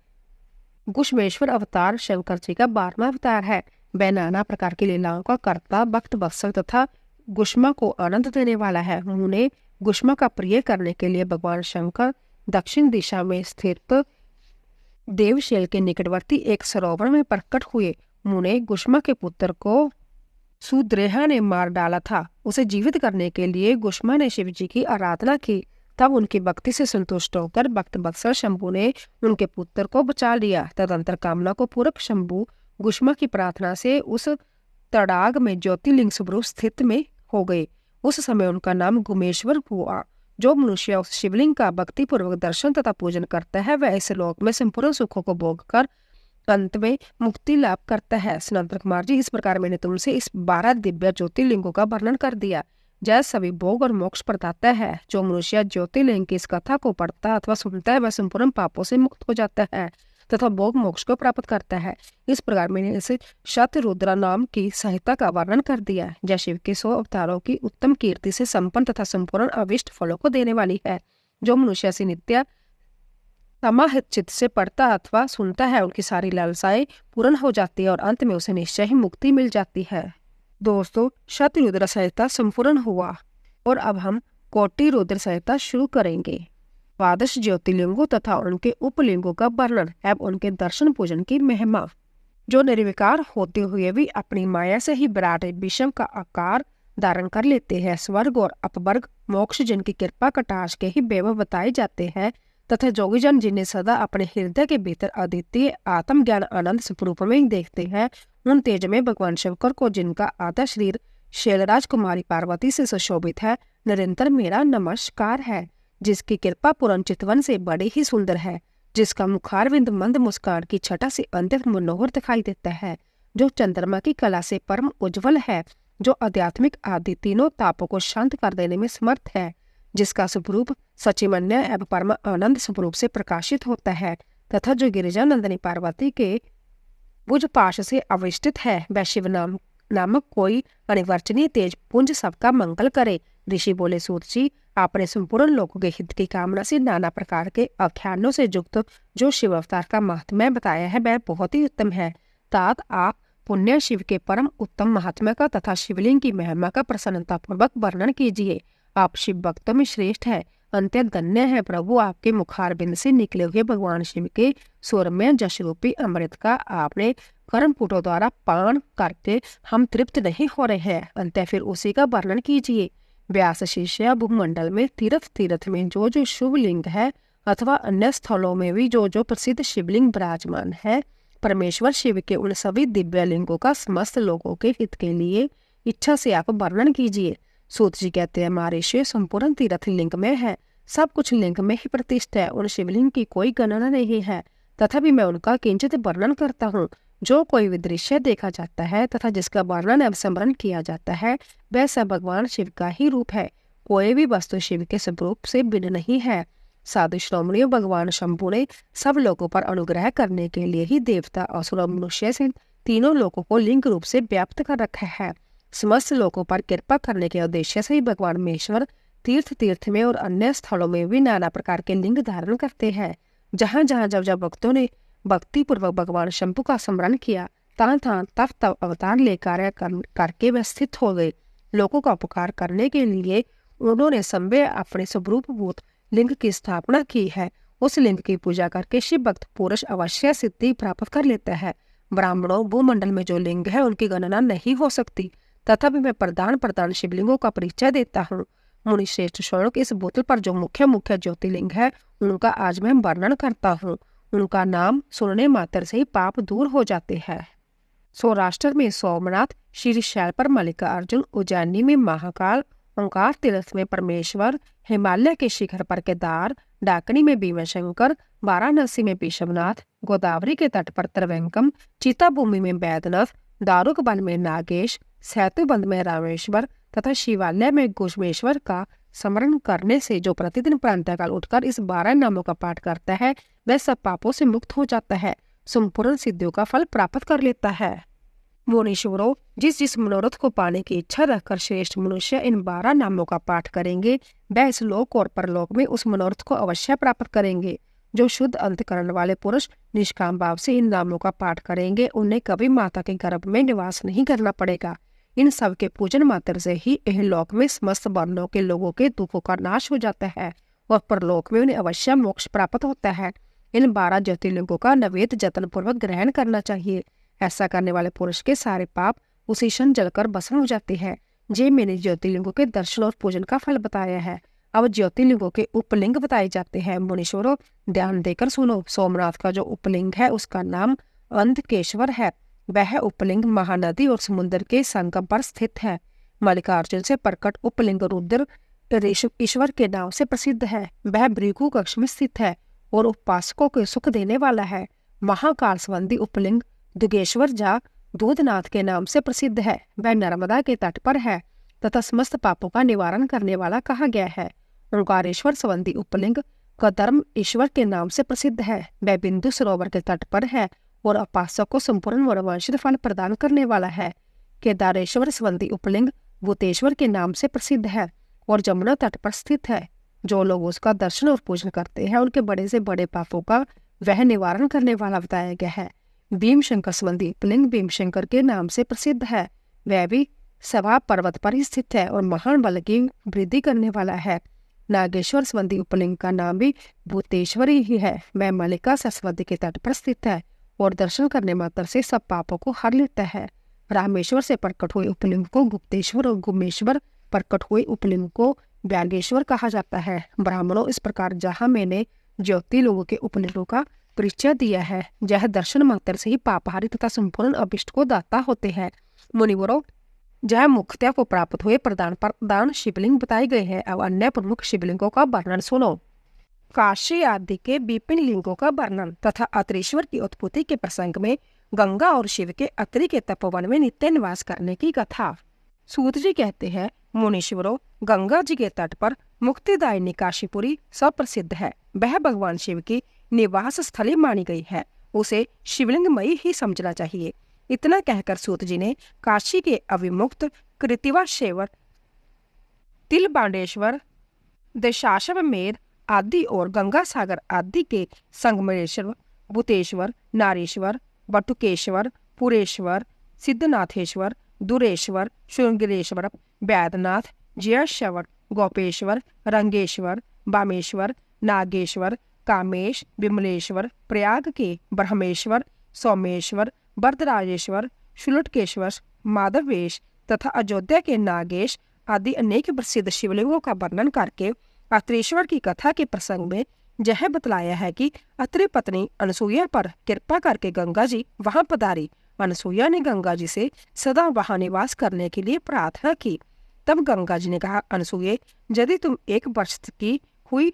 गुष्मेश्वर अवतार शंकर जी का 12वां अवतार है। वह नाना प्रकार की लीलाओं का कर्ता, भक्त वत्सल तथा गुष्मा को आनंद देने वाला है। उन्हें गुष्मा का प्रिय करने के लिए भगवान शंकर दक्षिण दिशा में स्थित देवशैल के निकटवर्ती एक सरोवर में प्रकट हुए। मुने गुष्मा के पुत्र को सुद्रेहा ने मार डाला था। उसे जीवित करने के लिए गुष्मा ने शिव जी की आराधना की। तब उनकी भक्ति से संतुष्ट होकर भक्त वत्सल शंभु ने उनके पुत्र को बचा लिया। तदंतर कामना को पूरक शंभु गुष्मा की प्रार्थना से उस तड़ाग में ज्योतिर्लिंग स्वरूप स्थित में हो गए। उस समय उनका नाम गुमेश्वर हुआ। जो मनुष्य उस शिवलिंग का भक्ति पूर्वक दर्शन तथा पूजन करता है वह इस लोक में संपूर्ण सुखों को भोग कर अंत में मुक्ति लाभ करता है। सनातन कुमार जी, इस प्रकार मैंने तुमसे इस 12 दिव्य ज्योतिर्लिंगों का वर्णन कर दिया। जय सभी भोग और मोक्ष प्रदाता है। जो मनुष्य ज्योतिर्लिंग की इस कथा को पढ़ता अथवा सुनता है वह संपूर्ण पापों से मुक्त हो जाता है तथा भोग मोक्ष को प्राप्त करता है। इस प्रकार मैंने इस शतरुद्रा नाम की संहिता का वर्णन कर दिया। जय शिव के 100 अवतारों की उत्तम कीर्ति से संपन्न तथा संपूर्ण अविष्ट फलों को देने वाली है। जो मनुष्य से नित्य समाहित चित्त से पढ़ता अथवा सुनता है उनकी सारी लालसाएं पूर्ण हो जाती है और अंत में उसे निश्चय ही मुक्ति मिल जाती है। दोस्तों, शतरुद्र संहिता संपूर्ण हुआ और अब हम कोटि रुद्र संहिता शुरू करेंगे। 12 ज्योतिर्लिंगों तथा उनके उपलिंगों का वर्णन एवं उनके दर्शन पूजन की महिमा। जो निर्विकार होते हुए भी अपनी माया से ही विराट विषम का आकार धारण कर लेते हैं। स्वर्ग और अपवर्ग मोक्ष जिनकी कृपा कटाक्ष के ही वैभव बताए जाते हैं तथा जोगीजन जिन्हें सदा अपने हृदय के भीतर अद्वितीय आत्मज्ञान आनंद स्वरूप में देखते हैं, उन तेज में भगवान शंकर को जिनका आधा शरीर शैलराज कुमारी पार्वती से सुशोभित है, निरंतर मेरा नमस्कार है। जिसकी कृपा पूर्ण चितवन से बड़े ही सुंदर है, जिसका मुखारविंद मंद मुस्कान की छटा से अत्यंत मनोहर दिखाई देता है, जो चंद्रमा की कला से परम उज्जवल है, जो आध्यात्मिक आदि तीनों तापों को शांत कर देने में समर्थ है, जिसका स्वरूप सचिमन्य एवं परम आनंद स्वरूप से प्रकाशित होता है तथा जो गिरिजा नंदनी पार्वती के भुज पाश से अविष्टित है, वह शिव नामक कोई अनिवर्चनीय तेज पुंज सबका मंगल करे। ऋषि बोले, सूत जी, आपने संपूर्ण लोगों के हित की कामना से नाना प्रकार के आख्यानों से युक्त जो शिव अवतार का महात्म्य बताया है वह बहुत ही उत्तम है। तात आप पुण्य शिव के परम उत्तम महात्म्य का तथा शिवलिंग की महिमा का प्रसन्नता पूर्वक वर्णन कीजिए। आप शिव भक्तों में श्रेष्ठ है, अत्यंत धन्य है प्रभु। आपके मुखारबिंद से निकले हुए भगवान शिव के स्वरमय जश रूपी अमृत का आपने कर्मपुटों द्वारा पान करके हम तृप्त नहीं हो रहे हैं, अंत फिर उसी का वर्णन कीजिए। व्यास शिष्य भूमंडल में तीर्थ में जो जो शिवलिंग है अथवा अन्य स्थलों में भी जो जो प्रसिद्ध शिवलिंग विराजमान है, परमेश्वर शिव के उन सभी दिव्य लिंगों का समस्त लोगों के हित के लिए इच्छा से आप वर्णन कीजिए। सूत जी कहते हैं, हमारे शिव संपूर्ण तीर्थ लिंग में है, सब कुछ लिंग में ही प्रतिष्ठित है, उन शिवलिंग की कोई गणना नहीं है, तथापि मैं उनका किंचित वर्णन करता हूँ। जो कोई भी दृश्य देखा जाता है तथा जिसका वर्णन एवं स्मरण किया जाता है वह सब भगवान शिव का ही रूप है। कोई भी वस्तु शिव के स्वरूप से भिन्न नहीं है। साधु श्रोमणियों भगवान शंभु ने सब लोगों पर अनुग्रह करने के लिए ही देवता असुर मनुष्य से तीनों लोगों को लिंग रूप से व्याप्त कर रखा है। समस्त लोगों पर कृपा करने के उद्देश्य से ही भगवान महेश्वर तीर्थ में और अन्य स्थलों में भी नाना प्रकार के लिंग धारण करते हैं। जहाँ जहाँ जब भक्तों ने भक्ति पूर्वक भगवान शंभु का स्मरण किया, तब अवतार लेकर करके वे स्थित हो गए। लोगों का उपकार करने के लिए उन्होंने संभव अपने स्वरूपभूत लिंग की स्थापना की है। उस लिंग की पूजा करके शिव भक्त पुरुष अवश्य सिद्धि प्राप्त कर लेता है। ब्राह्मणों भूमंडल में जो लिंग है उनकी गणना नहीं हो सकती, तथापि मैं प्रधान शिवलिंगों का परिचय देता हूँ। मुनि श्रेष्ठ श्रोणक, इस बोतल पर जो मुख्य ज्योतिर्लिंग है उनका आज मैं वर्णन करता हूँ। उनका नाम सुनने मात्र से ही पाप दूर हो जाते हैं। सौराष्ट्र में सोमनाथ, श्रीशैल पर मल्लिकार्जुन, उज्जैनी में महाकाल ओंकार तीर्थ में परमेश्वर, हिमालय के शिखर पर केदार, डाकनी में भीमाशंकर, वाराणसी में विश्वनाथ, गोदावरी के तट पर त्रिवेंकम, चीताभूमि में बैद्यनाथ, दारुक वन में नागेश, सेतुबंध में रामेश्वर तथा शिवालय में घुश्मेश्वर का स्मरण करने से जो प्रतिदिन प्रातःकाल उठकर इस 12 नामों का पाठ करता है वह सब पापों से मुक्त हो जाता है, संपूर्ण सिद्धियों का फल प्राप्त कर लेता है। मुनीश्वरों, जिस मनोरथ को पाने की इच्छा रखकर श्रेष्ठ मनुष्य इन 12 नामों का पाठ करेंगे वह इस लोक और परलोक में उस मनोरथ को अवश्य प्राप्त करेंगे। जो शुद्ध अंतकरण वाले पुरुष निष्काम भाव से इन नामों का पाठ करेंगे उन्हें कभी माता के गर्भ में निवास नहीं करना पड़ेगा। इन सब के पूजन मात्र से ही यह लोक में समस्त वर्णों के लोगों के दुखों का नाश हो जाता है और परलोक में उन्हें अवश्य मोक्ष प्राप्त होता है। इन 12 ज्योतिर्लिंगों का नवेद जतन पूर्वक ग्रहण करना चाहिए। ऐसा करने वाले पुरुष के सारे पाप उसी क्षण जलकर भस्म हो जाते हैं। जे मैंने ज्योतिर्लिंगों के दर्शन और पूजन का फल बताया है। अब ज्योतिर्लिंगों के उपलिंग बताए जाते हैं। मुनीश्वरों, ध्यान देकर सुनो। सोमनाथ का जो उपलिंग है उसका नाम अंधकेश्वर है। वह उपलिंग महानदी और समुद्र के संगम पर स्थित है। मल्लिकार्जुन से प्रकट उपलिंग रुद्र ईश्वर के नाम से प्रसिद्ध है। वह भृगु कक्ष में स्थित है और उपासकों को सुख देने वाला है। महाकाल संबंधी उपलिंग दुगेश्वर जा दूधनाथ के नाम से प्रसिद्ध है। वह नर्मदा के तट पर है तथा समस्त पापों का निवारण करने वाला कहा गया है। ओंकारेश्वर संबंधी उपलिंग कदर्म ईश्वर के नाम से प्रसिद्ध है। वह बिंदु सरोवर के तट पर है और उपासक को संपूर्ण मनोवांछित फल प्रदान करने वाला है। केदारेश्वर संबंधी उपलिंग भूतेश्वर के नाम से प्रसिद्ध है और जमुना तट पर स्थित है। जो लोग उसका दर्शन और पूजन करते हैं उनके बड़े से बड़े पापों का वह निवारण करने वाला बताया गया है। भीमशंकर संबंधी उपलिंग भीमशंकर के नाम से प्रसिद्ध है। वह भी सभा पर्वत पर ही स्थित है और महान बल की वृद्धि करने वाला है। नागेश्वर संबंधी उपलिंग का नाम भी भूतेश्वरी ही है। वह मल्लिका सरस्वती के तट पर स्थित है और दर्शन करने मात्र से सब पापों को हर लेता है। रामेश्वर से प्रकट हुए उपलिंग को गुप्तेश्वर और गुमेश्वर प्रकट हुए उपलिंग को व्यागेश्वर कहा जाता है। ब्राह्मणों, इस प्रकार जहाँ मैंने ज्योतिर्लिंगों के उपलिंगों का परिचय दिया है यह दर्शन मात्र से ही पापहारी तथा संपूर्ण अभिष्ट को दाता होते हैं। मुनिवरों, जहाँ मुक्त्या को प्राप्त हुए प्रधान शिवलिंग बताए गए हैं। अब अन्य प्रमुख शिवलिंगों का वर्णन सुनो। काशी आदि के विभिन्न लिंगों का वर्णन तथा अत्रेश्वर की उत्पत्ति के प्रसंग में गंगा और शिव के अत्रि के तपोवन में नित्य निवास करने की कथा। सूत जी कहते हैं, मुनीश्वरों, गंगा जी के तट पर मुक्तिदायिनी काशीपुरी सुप्रसिद्ध है। वह भगवान शिव की निवास स्थली मानी गई है। उसे शिवलिंगमयी ही समझना चाहिए। इतना कहकर सूत जी ने काशी के अविमुक्त कृतिवाशेवर, तिलबांडेश्वर, दशाश्वमेध आदि और गंगा सागर आदि के संगमेश्वर, भूतेश्वर, नारेश्वर, बटुकेश्वर, पुरेश्वर, सिद्धनाथेश्वर, दुरेश्वर, श्रृंगेरेश्वर, वैद्यनाथ, जयश्वर, गोपेश्वर, रंगेश्वर, बामेश्वर, नागेश्वर, कामेश, विमलेश्वर, प्रयाग के ब्रह्मेश्वर, सोमेश्वर, वरदराजेश्वर, शुलटकेश्वर, माधवेश तथा अयोध्या के नागेश आदि अनेक प्रसिद्ध शिवलिंगों का वर्णन करके अत्रेश्वर की कथा के प्रसंग में यह बतलाया है कि अत्रि पत्नी अनसुईया पर कृपा करके गंगा जी वहां पधारी। अनसुईया ने गंगा जी से सदा वहां निवास करने के लिए प्रार्थना की। तब गंगा जी ने कहा, अनसुईये, यदि तुम 1 वर्ष की हुई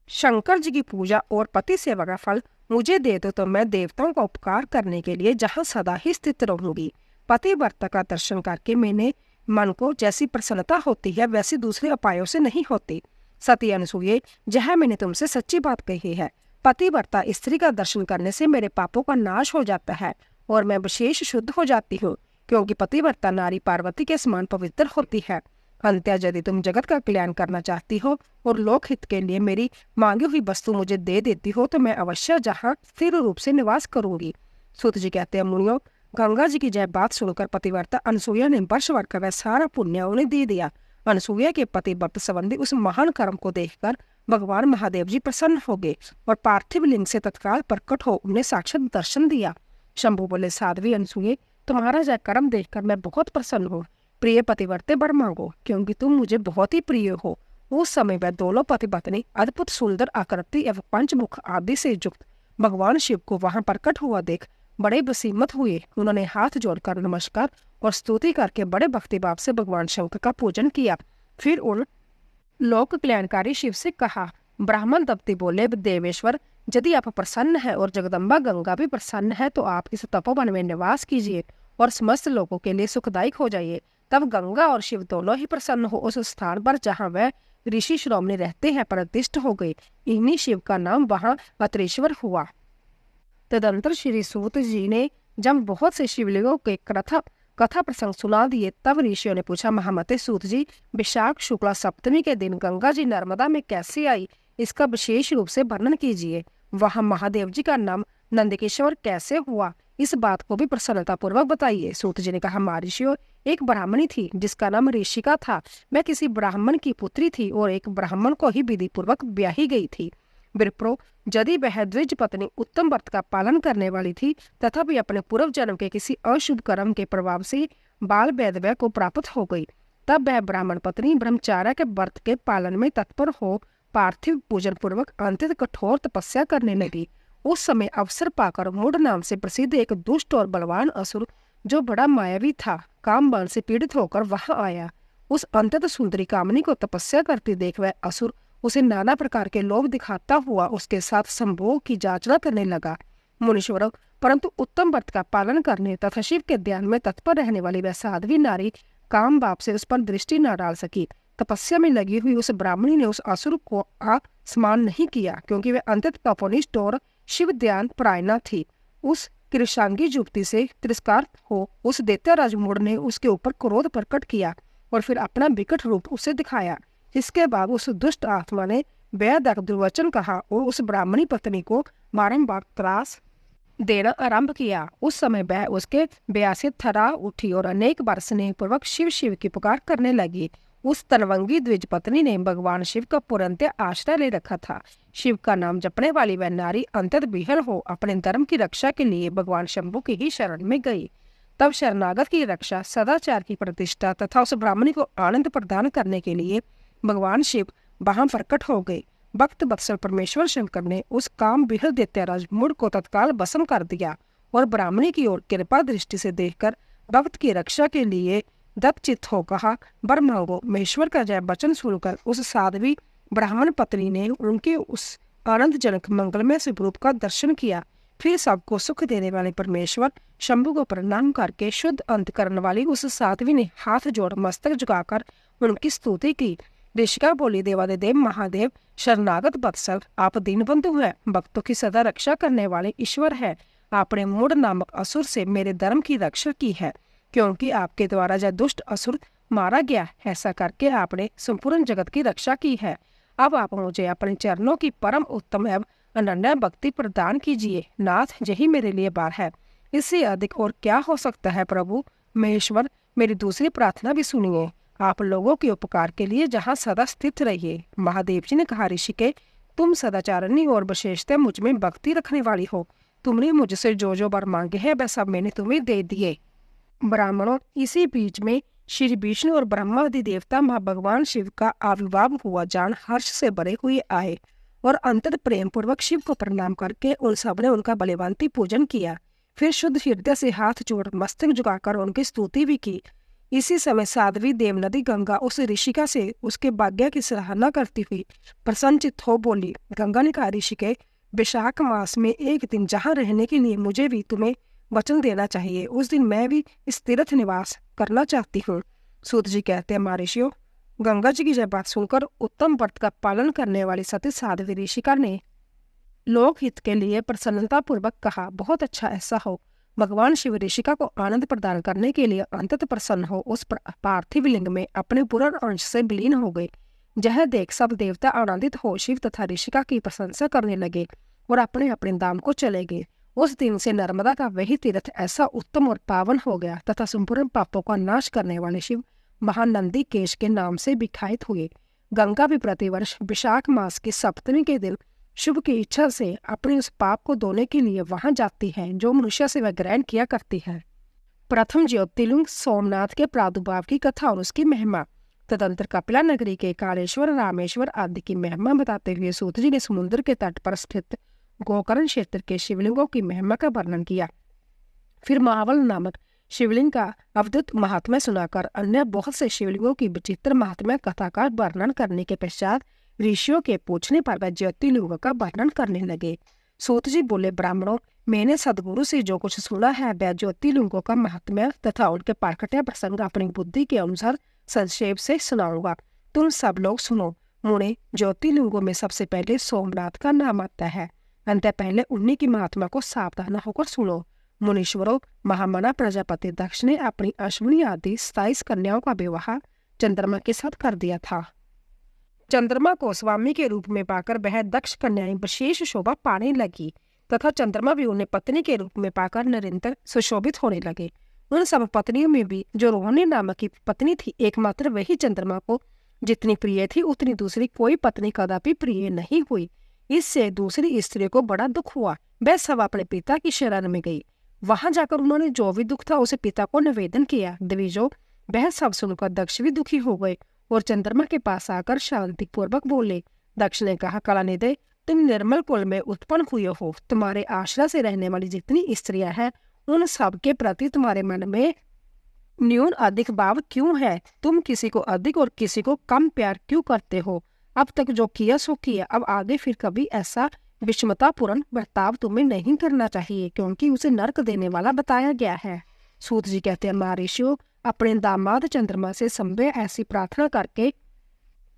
शंकर जी की पूजा और पति सेवा का फल मुझे दे दो तो मैं देवताओं का उपकार करने के लिए जहाँ सदा ही स्थित रहूंगी। पतिव्रता का दर्शन करके मैंने मन को जैसी प्रसन्नता होती है वैसी दूसरे उपायों से नहीं होती। सती अनसुईये, यह मैंने तुमसे सच्ची बात कही है। पतिव्रता स्त्री का दर्शन करने से मेरे पापों का नाश हो जाता है और मैं विशेष शुद्ध हो जाती हूँ, क्योंकि पतिव्रता नारी पार्वती के समान पवित्र होती है। अंत्य, यदि तुम जगत का कल्याण करना चाहती हो और लोक हित के लिए मेरी मांगी हुई वस्तु मुझे दे देती हो तो मैं अवश्य जहाँ स्थिर रूप से निवास करूंगी। सूत जी कहते हैं, मुनियों, गंगा जी की जय बात सुनकर पतिव्रता अनसुईया ने वर्ष भर का वह सारा पुण्य उन्हें दे दिया। अनसुईया के पतिव्रत संबंधी उस महान कर्म को देखकर भगवान महादेव जी प्रसन्न हो गए और पार्थिव लिंग से तत्काल प्रकट हो उन्हें साक्षात दर्शन दिया। शंभु बोले, साध्वी अनसुईये, तुम्हारा यह कर्म देखकर मैं बहुत प्रसन्न हूँ। प्रिय पतिव्रते वर मांगो, क्योंकि तुम मुझे बहुत ही प्रिय हो। उस समय वह दोनों पति पत्नी अद्भुत सुंदर आकृति एवं पंचमुख आदि से युक्त भगवान शिव को वहां प्रकट हुआ देख बड़े बसीमत हुए। उन्होंने हाथ जोड़कर नमस्कार और स्तुति करके बड़े भक्तिभाव से भगवान शंकर का पूजन किया फिर उन लोक कल्याणकारी शिव से कहा। ब्राह्मण दंपति बोले, देवेश्वर, यदि आप प्रसन्न है और जगदम्बा गंगा भी प्रसन्न है तो आप इस तपोवन में निवास कीजिए और समस्त लोगों के लिए सुखदायक हो जाइए। तब गंगा और शिव दोनों ही प्रसन्न हो उस स्थान पर जहाँ वह ऋषि श्रोमणी रहते हैं प्रतिष्ठ हो गई। इन्हीं शिव का नाम वहाँ अत्रेश्वर हुआ। तदंतर श्री सूत जी ने जब बहुत से शिवलिंगों के कथा प्रसंग सुना दिए तब ऋषियों ने पूछा, महामते सूत जी, विशाख शुक्ला सप्तमी के दिन गंगा जी नर्मदा में कैसे आई, इसका विशेष रूप से वर्णन कीजिए। वहां महादेव जी का नाम नंदकेश्वर कैसे हुआ, इस बात को भी प्रसन्नता पूर्वक बताइए। सूत जी ने कहा, महर्षियों, एक ब्राह्मणी थी जिसका नाम ऋषिका था। मैं किसी ब्राह्मण की पुत्री थी और एक ब्राह्मण को ही विधि पूर्वक ब्याही गई थी। विप्रो, यदि वह द्विज पत्नी उत्तम व्रत का पालन करने वाली थी तथा भी अपने पूर्व जन्म के किसी अशुभ कर्म के प्रभाव से बाल वैधव्य को प्राप्त हो गई, तब वह ब्राह्मण पत्नी ब्रह्मचार्य के व्रत के पालन में तत्पर हो पार्थिव पूजन पूर्वक अंत्यत कठोर तपस्या करने लगी। उस समय अवसर पाकर मूढ़ नाम से प्रसिद्ध एक दुष्ट और बलवान असुर, जो बड़ा मायावी था, कामबाण से पीड़ित होकर वहां आया। उस अंत्यत सुंदरी कामनी को तपस्या करते देख वह असुर उसे नाना प्रकार के लोभ दिखाता हुआ उसके साथ संभोग की याचना करने लगा। मुनीश्वरों, परंतु उत्तम व्रत का पालन करने तथा शिव के ध्यान में तत्पर रहने वाली वह साध्वी नारी काम बाप से उस पर दृष्टि न डाल सकी। तपस्या में लगी हुई उस ब्राह्मणी ने उस असुर को स्मान नहीं किया, क्योंकि वह अंतत तपोनिष्ठ और शिव ध्यान परायणा थी। उस कृषांगी युवती से तिरस्कार हो उस दैत्यराज मूढ़ ने उसके ऊपर क्रोध प्रकट किया और फिर अपना विकट रूप उसे दिखाया। इसके बाद उस दुष्ट आत्मा ने बेअदब दुर्वचन कहा और उस ब्राह्मणी पत्नी को बारंबार त्रास देना आरंभ किया। उस समय वह उसके ब्याह से थरा उठी और अनेक बार स्नेहपूर्वक शिव शिव की पुकार करने लगी। उस तनवंगी द्विज पत्नी ने भगवान शिव का पूर्णतः आश्रय ले रखा था। शिव का नाम जपने वाली वह नारी अंतत विहल हो अपने धर्म की रक्षा के लिए भगवान शंभु की ही शरण में गई। तब शरणागत की रक्षा, सदाचार की प्रतिष्ठा तथा उस ब्राह्मणी को आनंद प्रदान करने के लिए भगवान शिव वहां प्रकट हो गए। भक्त वत्सल परमेश्वर शंकर ने उस काम विहल दैत्यराज मूढ़ को तत्काल भस्म कर दिया और ब्राह्मणी की ओर कृपा दृष्टि से देखकर भक्त की रक्षा के लिए दत्तचित्त हो कहा, वर मांगो। महेश्वर का जय वचन सुनकर उस साध्वी ब्राह्मण पत्नी ने उनके उस आनंदजनक मंगलमय स्वरूप का दर्शन किया। फिर सबको सुख देने वाले परमेश्वर शंभु को प्रणाम करके शुद्ध अंतकरण वाली उस साध्वी ने हाथ जोड़ मस्तक झुकाकर उनकी स्तुति की। ऋषिका बोली, देवादिदेव महादेव, शरणागत वत्सल, आप दीनबंधु हैं, भक्तों की सदा रक्षा करने वाले ईश्वर है। आपने मूढ़ नामक असुर से मेरे धर्म की रक्षा की है, क्योंकि आपके द्वारा यह दुष्ट असुर मारा गया। ऐसा करके आपने संपूर्ण जगत की रक्षा की है। अब आप मुझे अपने चरणों की परम उत्तम एवं अनन्य भक्ति प्रदान कीजिए। नाथ, यही मेरे लिए बार है, इससे अधिक और क्या हो सकता है। प्रभु महेश्वर, मेरी दूसरी प्रार्थना भी सुनिए। आप लोगों के उपकार के लिए जहाँ सदा स्थित रहिए। महादेव जी ने कहा, ऋषिके, तुम सदाचारणी और विशेषतः मुझ में भक्ति रखने वाली हो। तुमने मुझसे जो जो वर मांगे हैं वह सब मैंने तुम्हें दे दिए। ब्राह्मणों, इसी बीच में श्री विष्णु और ब्रह्मादि देवता भगवान शिव का आविर्भाव हुआ जान हर्ष से भरे हुए आए और अंतर प्रेम पूर्वक शिव को प्रणाम करके उन सब ने उनका बलिवंती पूजन किया। फिर शुद्ध हृदय से हाथ जोड़ मस्तक झुकाकर उनकी स्तुति भी की। इसी समय साध्वी देवनदी गंगा उस ऋषिका से उसके भाग्य की सराहना करती हुई प्रसन्नचित्त हो बोली। गंगा ने कहा, ऋषिके, विशाख मास में एक दिन जहाँ रहने के लिए मुझे भी तुम्हें वचन देना चाहिए, उस दिन मैं भी इस तीर्थ निवास करना चाहती हूँ। सूत जी कहते हैं, महर्षियों, गंगा जी की यह बात सुनकर उत्तम व्रत का पालन करने वाली सती साध्वी ऋषिका ने लोकहित के लिए प्रसन्नता पूर्वक कहा, बहुत अच्छा, ऐसा हो। भगवान शिव ऋषिका को आनंद प्रदान करने के लिए अंतत प्रसन्न हो उस पार्थिव लिंग में अपने पूर्ण अंश से विलीन हो गए। यह देख सब देवता आनंदित हो शिव तथा ऋषिका की प्रशंसा करने लगे और अपने अपने धाम को चले गए। उस दिन से नर्मदा का वही तीर्थ ऐसा उत्तम और पावन हो गया तथा संपूर्ण पापों का नाश करने वाले शिव महानंदी केश के नाम से विख्यात हुए। गंगा भी प्रतिवर्ष विशाख मास की सप्तमी के दिन शुभ की इच्छा से अपने उस पाप को धोने के लिए वहां जाती है जो मनुष्य से वह ग्रहण किया करती है। प्रथम ज्योतिर्लिंग सोमनाथ के प्रादुर्भाव की कथा और उसकी महिमा। तदंतर कपिला नगरी के कालेश्वर, रामेश्वर आदि की महिमा बताते हुए सूत जी ने समुद्र के तट पर स्थित गोकर्ण क्षेत्र के शिवलिंगों की महिमा का वर्णन किया। फिर महाबल नामक शिवलिंग का अवधुत महात्म्य सुनाकर अन्य बहुत से शिवलिंगों की विचित्र महात्म्य कथा का वर्णन करने के पश्चात ऋषियों के पूछने पर वह ज्योतिर्लिंगों का वर्णन करने लगे। सूत जी बोले, ब्राह्मणों, मैंने सदगुरु से जो कुछ सुना है वह ज्योतिर्लिंगों का महात्म्य तथा उनके प्राकट्य प्रसंग अपनी बुद्धि के अनुसार संक्षेप से सुनाऊंगा। तुम सब लोग सुनो। मुने, ज्योतिर्लिंगों में सबसे पहले सोमनाथ का नाम आता है। अंत पहले उन्हीं की महात्मा को सावधान होकर सुनो। मुनीश्वरों, महामना प्रजापति दक्ष ने अपनी अश्विनी आदि 27 कन्याओं का विवाह चंद्रमा के साथ कर दिया था। चंद्रमा को स्वामी के रूप में पाकर वह दक्ष कन्याएं विशेष शोभा पाने लगी तथा चंद्रमा भी उन्हें पत्नी के रूप में पाकर निरंतर सुशोभित होने लगे। उन सब पत्नियों में भी जो रोहिणी नामक की पत्नी थी, एकमात्र वही चंद्रमा को जितनी प्रिय थी उतनी दूसरी कोई पत्नी कदापि प्रिय नहीं हुई। इससे दूसरी स्त्री को बड़ा दुख हुआ। वह सब अपने पिता की शरण में गई। वहां जाकर उन्होंने जो भी दुख था उसे पिता को निवेदन किया। द्विजो, वह सब सुनकर दक्ष भी दुखी हो गए और चंद्रमा के पास आकर शांति पूर्वक बोले। दक्ष ने कहा, कलानिधे, तुम निर्मल कुल में उत्पन्न हुए हो। तुम्हारे आश्रय से रहने वाली जितनी स्त्रियां हैं उन सब के प्रति तुम्हारे मन में न्यून अधिक भाव क्यों है? तुम किसी को अधिक और किसी को कम प्यार क्यों करते हो? अब तक जो किया सो किया, अब आगे फिर कभी ऐसा विषमतापूर्ण बर्ताव तुम्हें नहीं करना चाहिए, क्योंकि उसे नरक देने वाला बताया गया है। सूत जी कहते हैं, महर्षियों, अपने दामाद चंद्रमा से संभव ऐसी प्रार्थना करके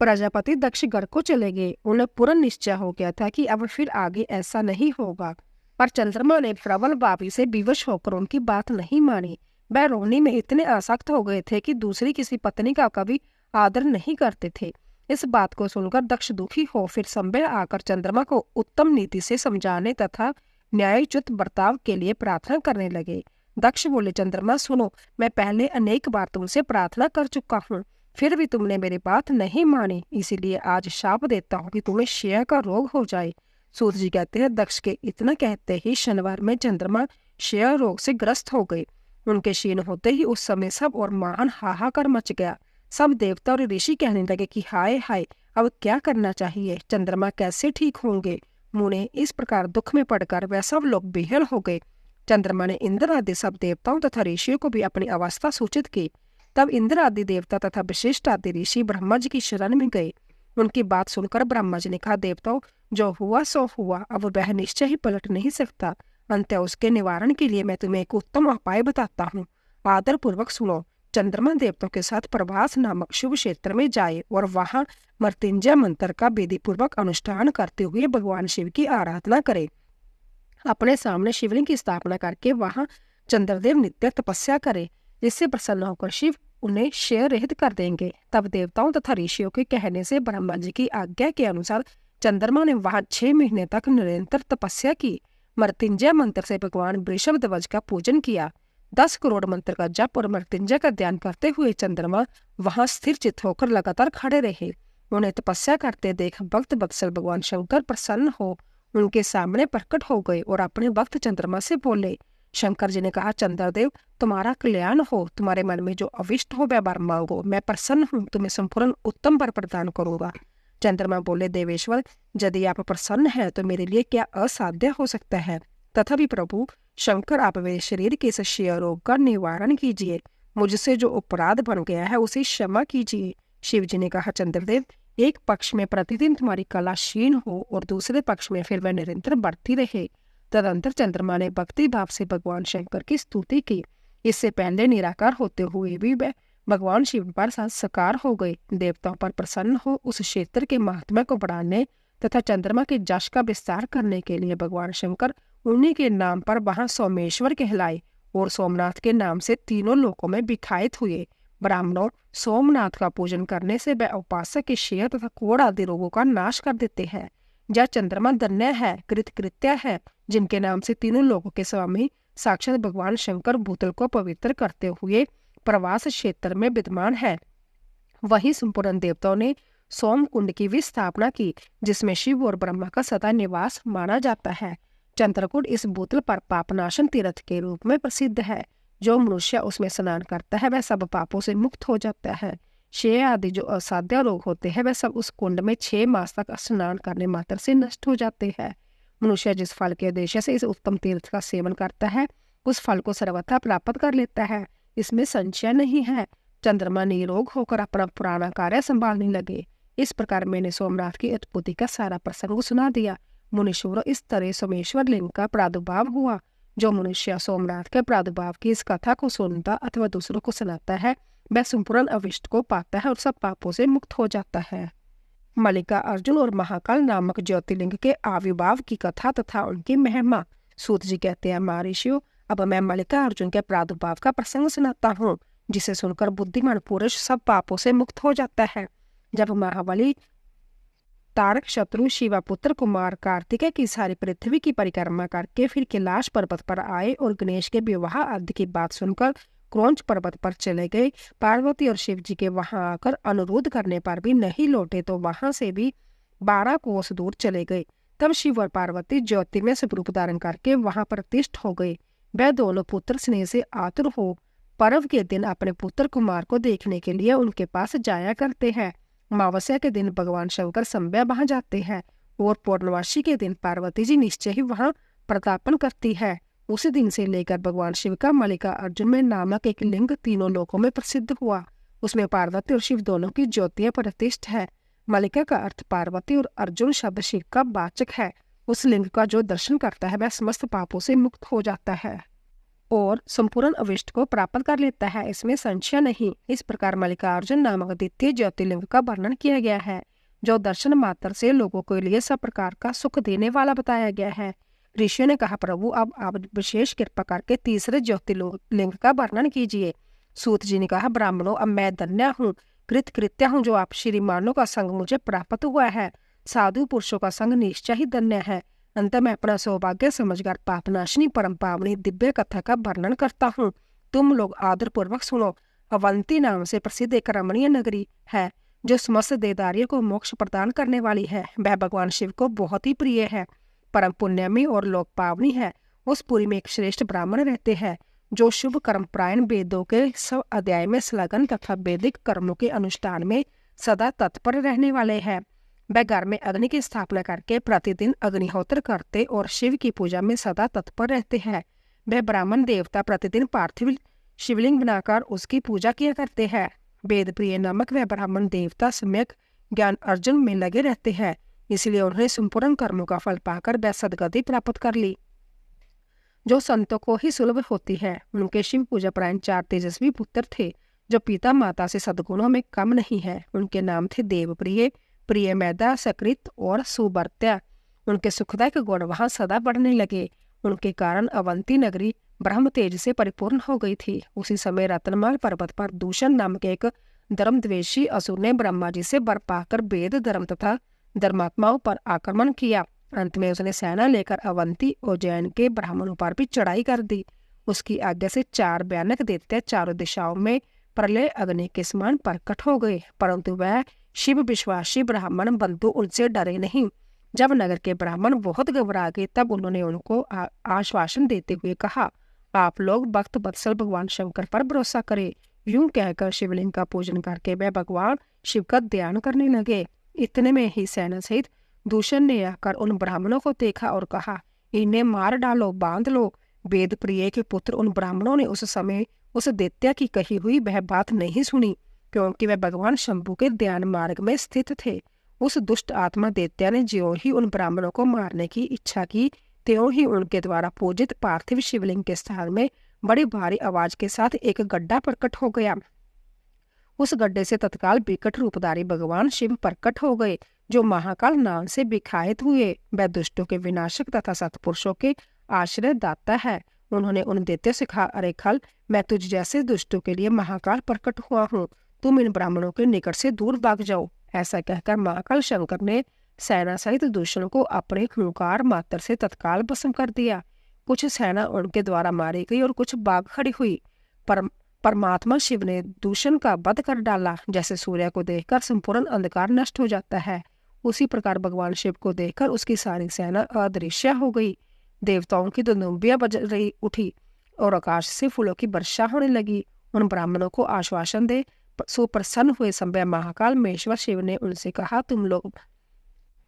प्रजापति दक्ष घर को चले गए। उन्हें पूर्ण निश्चय हो गया था कि अब फिर आगे ऐसा नहीं होगा, पर चंद्रमा ने प्रबल भावी से विवश होकर उनकी बात नहीं मानी। वह रोहिणी में इतने आसक्त हो गए थे कि दूसरी किसी पत्नी का कभी आदर नहीं करते थे। इस बात को सुनकर दक्ष दुखी हो फिर संभव आकर चंद्रमा को उत्तम नीति से समझाने तथा न्यायोचित बर्ताव के लिए प्रार्थना करने लगे। दक्ष बोले, चंद्रमा सुनो, मैं पहले अनेक बार तुमसे प्रार्थना कर चुका हूँ, फिर भी तुमने मेरी बात नहीं मानी, इसीलिए आज शाप देता हूँ कि तुम्हें क्षय का रोग हो जाए। सूत जी कहते हैं, दक्ष के इतना कहते ही शनिवार में चंद्रमा क्षय रोग से ग्रस्त हो गए। उनके क्षीण होते ही उस समय सब और महान हाहाकार मच गया। सब देवता और ऋषि कहने लगे कि हाय हाय, अब क्या करना चाहिए? चंद्रमा कैसे ठीक होंगे? मुने, इस प्रकार दुख में पड़कर वह सब लोग बेहल हो गए। चंद्रमा ने इंद्र आदि सब देवताओं तथा ऋषियों को भी अपनी अवस्था सूचित की। तब इंद्र आदि देवता तथा विशिष्ट आदि ऋषि ब्रह्मा जी की शरण में गए। उनकी बात सुनकर ब्रह्मा जी ने कहा, देवताओं, जो हुआ सो हुआ, अब वह निश्चय ही पलट नहीं सकता। अंत उसके निवारण के लिए मैं तुम्हें एक उत्तम उपाय बताता हूँ। आदर पूर्वक सुनो। चंद्रमा देवताओं के साथ प्रभास नामक शुभ क्षेत्र में जाए और वहां मृत्युंजय मंत्र का विधि पूर्वक अनुष्ठान करते हुए भगवान शिव की आराधना करे। अपने सामने शिवलिंग की स्थापना करके वहां चंद्रदेव नित्य तपस्या करे। इससे प्रसन्न होकर शिव उन्हें क्षय रहित कर देंगे। तब देवताओं तथा ऋषियों के कहने से ब्रह्मा जी की आज्ञा के अनुसार चंद्रमा ने वहां 6 महीने तक निरंतर तपस्या की। मृत्युंजय मंत्र से भगवान वृषभ ध्वज का पूजन किया। 10 करोड़ मंत्र का जप और मृत्युंजय का ध्यान करते हुए चंद्रमा वहां स्थिर चित्त होकर लगातार खड़े रहे। उन्हें तपस्या करते देख भक्त वत्सल भगवान शंकर प्रसन्न हो उनके सामने प्रकट हो गए और अपने भक्त चंद्रमा से बोले। शंकर जी ने कहा, चंद्रदेव, तुम्हारा कल्याण हो। तुम्हारे मन में जो अविष्ट हो वह वर मांगो, मैं प्रसन्न हूँ, तुम्हें संपूर्ण उत्तम वर प्रदान करूंगा। चंद्रमा बोले, देवेश्वर, यदि आप प्रसन्न हैं तो मेरे लिए क्या असाध्य हो सकता है। तथापि प्रभु शंकर, आप मेरे शरीर के इस क्षय रोग का निवारण कीजिए। मुझसे जो अपराध बन गया है उसे क्षमा कीजिए। शिव जी ने कहा, चंद्रदेव, एक पक्ष में प्रतिदिन तुम्हारी कला क्षीण हो और दूसरे पक्ष में फिर वह निरंतर बढ़ती रहे। तदंतर चंद्रमा ने भक्ति भाव से भगवान शंकर की स्तुति की। इससे पहले निराकार होते हुए भी वह भगवान शिव पर साकार हो गए। देवताओं पर प्रसन्न हो उस क्षेत्र के महात्म्य को बढ़ाने तथा चंद्रमा के जश का विस्तार करने के लिए भगवान शंकर उन्हीं के नाम पर वहां सोमेश्वर कहलाए और सोमनाथ के नाम से तीनों लोकों में विख्यात हुए। ब्राह्मणों, सोमनाथ का पूजन करने से वह उपासक के क्षय तथा कोढ़ आदि रोगों का नाश कर देते हैं। जहाँ चंद्रमा धन्य है, कृतकृत्य है, जिनके नाम से तीनों लोगों के स्वामी साक्षात भगवान शंकर भूतल को पवित्र करते हुए प्रवास क्षेत्र में विद्यमान है। वही संपूर्ण देवताओं ने सोम कुंड की भी स्थापना की, जिसमें शिव और ब्रह्मा का सदा निवास माना जाता है। चंद्रकुंड इस भूतल पर पापनाशन तीर्थ के रूप में प्रसिद्ध है। जो मनुष्य उसमें स्नान करता है वह सब पापों से मुक्त हो जाता है। क्षय आदि जो असाध्य रोग होते हैं वह सब उस कुंड में 6 मास तक स्नान करने मात्र से नष्ट हो जाते हैं। मनुष्य जिस फल के उद्देश्य से इस उत्तम तीर्थ का सेवन करता है उस फल को सर्वथा प्राप्त कर लेता है, इसमें संशय नहीं है। चंद्रमा निरोग होकर अपना पुराना कार्य संभालने लगे। इस प्रकार मैंने सोमनाथ की उत्पत्ति का सारा प्रसंग सुना दिया। मुनीश्वर, इस तरह सोमेश्वर लिंग का प्रादुर्भाव हुआ। जो मनुष्य सोमनाथ के प्रादुर्भाव की इस कथा को सुनता अथवा दूसरों को सुनाता है, वह संपूर्ण अविष्ट को पाता है और सब पापों से मुक्त हो जाता है। मल्लिका अर्जुन और महाकाल नामक ज्योतिर्लिंग के आविर्भाव की कथा तथा उनकी महिमा। सूत जी कहते हैं, महर्षियों, अब मैं मल्लिका अर्जुन के प्रादुर्भाव का प्रसंग सुनाता हूँ, जिसे सुनकर बुद्धिमान पुरुष सब पापों से मुक्त हो जाता है। जब महाबली तारक शत्रु शिवापुत्र कुमार कार्तिकेय की सारी पृथ्वी की परिक्रमा करके फिर कैलाश पर्वत पर आए और गणेश के विवाह आदि की बात सुनकर क्रौंच पर्वत पर चले गए, पार्वती और शिव जी के वहां आकर अनुरोध करने पर भी नहीं लौटे तो वहां से भी 12 कोस दूर चले गए। तब शिव और पार्वती ज्योति में स्वरूप धारण करके वहां प्रतिष्ठ हो गए। वह दोनों पुत्र स्नेह से आतुर हो पर्व के दिन अपने पुत्र कुमार को देखने के लिए उनके पास जाया करते हैं। अमावस्या के दिन भगवान शंकर संध्या वहां जाते हैं और पूर्णवासी के दिन पार्वती जी निश्चय ही वहां प्रतापन करती है। उसी दिन से लेकर भगवान शिव का मल्लिका अर्जुन में नामक एक लिंग तीनों लोकों में प्रसिद्ध हुआ। उसमें पार्वती और शिव दोनों की ज्योतियां प्रतिष्ठ है। मल्लिका का अर्थ पार्वती और अर्जुन शब्द शिव का वाचक है। उस लिंग का जो दर्शन करता है वह समस्त पापों से मुक्त हो जाता है और संपूर्ण अविष्ट को प्राप्त कर लेता है, इसमें संशय नहीं। इस प्रकार मल्लिकार्जुन नामक द्वितीय ज्योतिर्लिंग का वर्णन किया गया है, जो दर्शन मात्र से लोगों के लिए सब प्रकार का सुख देने वाला बताया गया है। ऋषियों ने कहा, प्रभु अब आप विशेष कृपा करके तीसरे ज्योतिर्लिंग का वर्णन कीजिए। सूत जी ने कहा, ब्राह्मणों, अब मैं धन्य हूँ, कृत्य हूँ जो आप श्रीमानों का संग मुझे प्राप्त हुआ है। साधु पुरुषों का संग निश्चय ही धन्य है। अंत में अपना सौभाग्य समझकर पापनाशिनी परम पावनी दिव्य कथा का वर्णन करता हूँ। तुम लोग आदर पूर्वक सुनो। अवंती नाम से प्रसिद्ध एक रमणीय नगरी है, जो समस्त देदारियों को मोक्ष प्रदान करने वाली है। वह भगवान शिव को बहुत ही प्रिय है, परम पुण्यमी और लोक पावनी है। उस पुरी में एक श्रेष्ठ ब्राह्मण रहते हैं, जो शुभ कर्म प्रायण वेदों के सब अध्याय में संलग्न तथा वैदिक कर्मों के अनुष्ठान में सदा तत्पर रहने वाले हैं। वह घर में अग्नि की स्थापना करके प्रतिदिन अग्निहोत्र करते और शिव की पूजा में सदा तत्पर रहते हैं। वह ब्राह्मण देवता प्रतिदिन पार्थिव शिवलिंग बनाकर उसकी पूजा किया करते हैं। वेद प्रिय नामक वह ब्राह्मण देवता सम्यक ज्ञान अर्जन में लगे रहते हैं, इसलिए उन्हें संपूर्ण कर्मों का फल पाकर वह सदगति प्राप्त कर ली, जो संतों को ही सुलभ होती है। उनके शिव पूजा प्रायण 4 तेजस्वी पुत्र थे, जो पिता माता से सद्गुणों में कम नहीं है। उनके नाम थे देवप्रिय, प्रिय मैदा, सकृत और सुबर्त्या। उनके सुखदायक गुण वहां सदा बढ़ने लगे। उनके कारण अवंती नगरी ब्रह्म तेज से परिपूर्ण हो गई थी। उसी समय रत्नमाल पर्वत पर दूषण नामक एक धर्मद्वेषी असुर ने ब्रह्मा जी से वर पाकर वेद धर्म तथा धर्मात्माओं पर आक्रमण किया। अंत में उसने सेना लेकर अवंती और जैन के ब्राह्मणों पर भी चढ़ाई कर दी। उसकी आज्ञा से 4 भयानक दैत्य चारों दिशाओं में प्रलय अग्नि के समान प्रकट हो गए, परंतु वह शिव विश्वासी ब्राह्मण बंधु उनसे डरे नहीं। जब नगर के ब्राह्मण बहुत घबरा गए, तब उन्होंने उनको आश्वासन देते हुए कहा, आप लोग भक्त वत्सल भगवान शंकर पर भरोसा करें। यूं कहकर शिवलिंग का पूजन करके वह भगवान शिव का ध्यान करने लगे। इतने में ही सेना सहित दूषण ने आकर उन ब्राह्मणों को देखा और कहा, इन्हें मार डालो, बांध लो। वेद प्रिय के पुत्र उन ब्राह्मणों ने उस समय उस दैत्य की कही हुई वह बात नहीं सुनी, क्योंकि वह भगवान शंभु के ध्यान मार्ग में स्थित थे। उस दुष्ट आत्मा दैत्य ने ज्यों ही उन ब्राह्मणों को मारने की इच्छा की, त्यों ही उनके द्वारा पूजित पार्थिव शिवलिंग के स्थान में बड़ी भारी आवाज के साथ एक गड्ढा प्रकट हो गया। उस गड्ढे से तत्काल विकट रूपधारी भगवान शिव प्रकट हो गए, जो महाकाल नाम से विख्यात हुए। वह दुष्टों के विनाशक तथा सत्पुरुषों के आश्रय दाता है। उन्होंने उन दैत्य से कहा, अरे खल, मैं तुझ जैसे दुष्टों के लिए महाकाल प्रकट हुआ हूँ, तुम इन ब्राह्मणों के निकट से दूर भाग जाओ। ऐसा कहकर महाकाल शंकर ने सेना सहित दूषण को अपने हुंकार मात्र से तत्काल भस्म कर दिया। कुछ सेना उनके द्वारा मारी गई और कुछ भाग खड़ी हुई। परमात्मा शिव ने दूषण का वध कर डाला। जैसे सूर्य को देखकर संपूर्ण अंधकार नष्ट हो जाता है, उसी प्रकार भगवान शिव को देखकर उसकी सारी सेना अदृश्य हो गई। देवताओं की दुंदुभियां बज रही उठी और आकाश से फूलों की वर्षा होने लगी। उन ब्राह्मणों को आश्वासन दे सुप्रसन्न हुए समय महाकाल महेश्वर शिव ने उनसे कहा, तुम लोग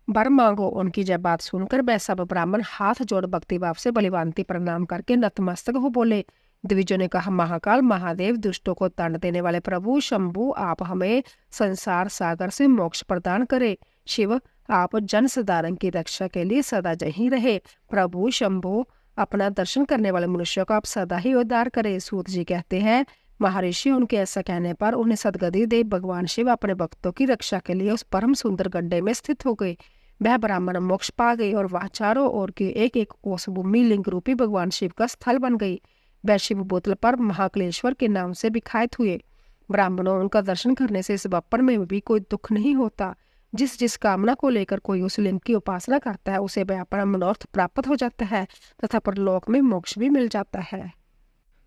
वर मांगो। उनकी जब बात सुनकर वह सब ब्राह्मण हाथ जोड़ भक्ति भाव से बलिवांति प्रणाम करके नतमस्तक हो बोले। द्विजों ने कहा, महाकाल महादेव, दुष्टों को दंड देने वाले प्रभु शंभु, आप हमें संसार सागर से मोक्ष प्रदान करे। शिव, आप जन साधारण की रक्षा के लिए सदा जय ही रहे। प्रभु शंभु, अपना दर्शन करने वाले मनुष्यों को आप सदा ही उद्धार करे। सूत जी कहते हैं, महर्षि, उनके ऐसा कहने पर उन्हें सदगति दे भगवान शिव अपने भक्तों की रक्षा के लिए उस परम सुंदर गड्ढे में स्थित हो गए। वह ब्राह्मण मोक्ष पा गई और वह चारों ओर की एक एक कोस भूमि लिंग रूपी भगवान शिव का स्थल बन गई। वह शिव बोतल पर महाकलेश्वर के नाम से विख्यात हुए। ब्राह्मणों, उनका दर्शन करने से इस बप्पन में भी कोई दुख नहीं होता। जिस जिस कामना को लेकर कोई उस लिंग की उपासना करता है, उसे वह अपना मनोरथ प्राप्त हो जाता है तथा परलोक में मोक्ष भी मिल जाता है।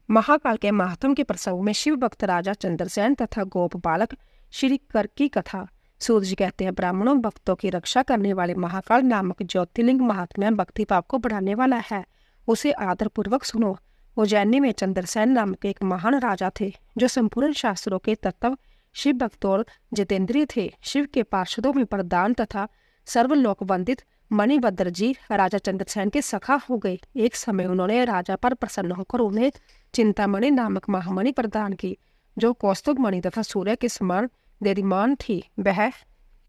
महाकाल के महात्म के प्रसंग में शिव भक्त राजा चंद्रसेन तथा गोप बालक श्री कर की कथा। सूत जी कहते हैं, ब्राह्मणों, भक्तों की रक्षा करने वाले महाकाल नामक ज्योतिर्लिंग महात्म्य भक्ति भाव को बढ़ाने वाला है, उसे आदर पूर्वक सुनो। उज्जैनी में चंद्रसेन नामक एक महान राजा थे जो संपूर्ण शास्त्रों के तत्व, शिव भक्त और जितेंद्रिय थे। शिव के पार्षदों में प्रधान तथा सर्वलोक वंदित मणिभद्र जी राजा चंद्रसेन के सखा हो गए। एक समय उन्होंने राजा पर प्रसन्न होकर उन्हें चिंतामणि नामक महामणि प्रदान की, जो कौस्तुभ मणि तथा सूर्य के समान देदीमान थी। वह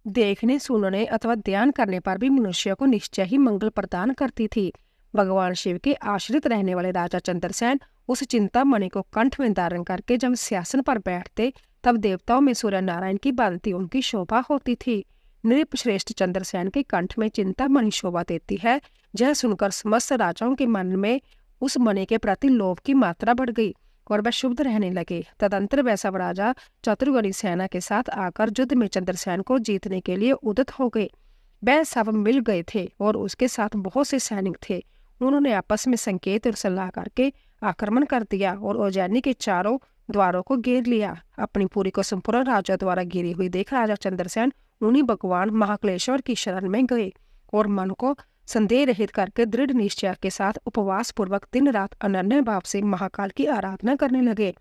देखने, सुनने अथवा ध्यान करने पर भी मनुष्य को निश्चय ही मंगल प्रदान करती थी। भगवान शिव के आश्रित रहने वाले राजा चंद्रसेन उस चिंतामणि को कंठ में धारण करके जब सिंहासन पर बैठते, तब देवताओं में सूर्य नारायण की भांति उनकी शोभा होती थी। नृप श्रेष्ठ चंद्रसेन के कंठ में चिंतामणि शोभा देती है। यह सुनकर समस्त राजाओं के मन में उस मणि के प्रति लोभ की मात्रा बढ़ गई और वह शुद्ध रहने लगे। तदंतर वह सब राजा चतुर्गणी सेना के साथ आकर युद्ध में चंद्रसेन को जीतने के लिए उद्यत हो गए। वह सब मिल गए थे और उसके साथ बहुत से सैनिक थे। उन्होंने आपस में संकेत और सलाह करके आक्रमण कर दिया और उज्जैनी के चारों द्वारों को घेर लिया। अपनी पूरी को संपूर्ण राजा द्वारा घिरी हुई देख राजा चंद्रसेन उन्हीं भगवान महाकलेश्वर की शरण में गए और मन को संदेह रहित करके दृढ़ निश्चय के साथ उपवास पूर्वक दिन रात अनन्य भाव से महाकाल की आराधना करने लगे।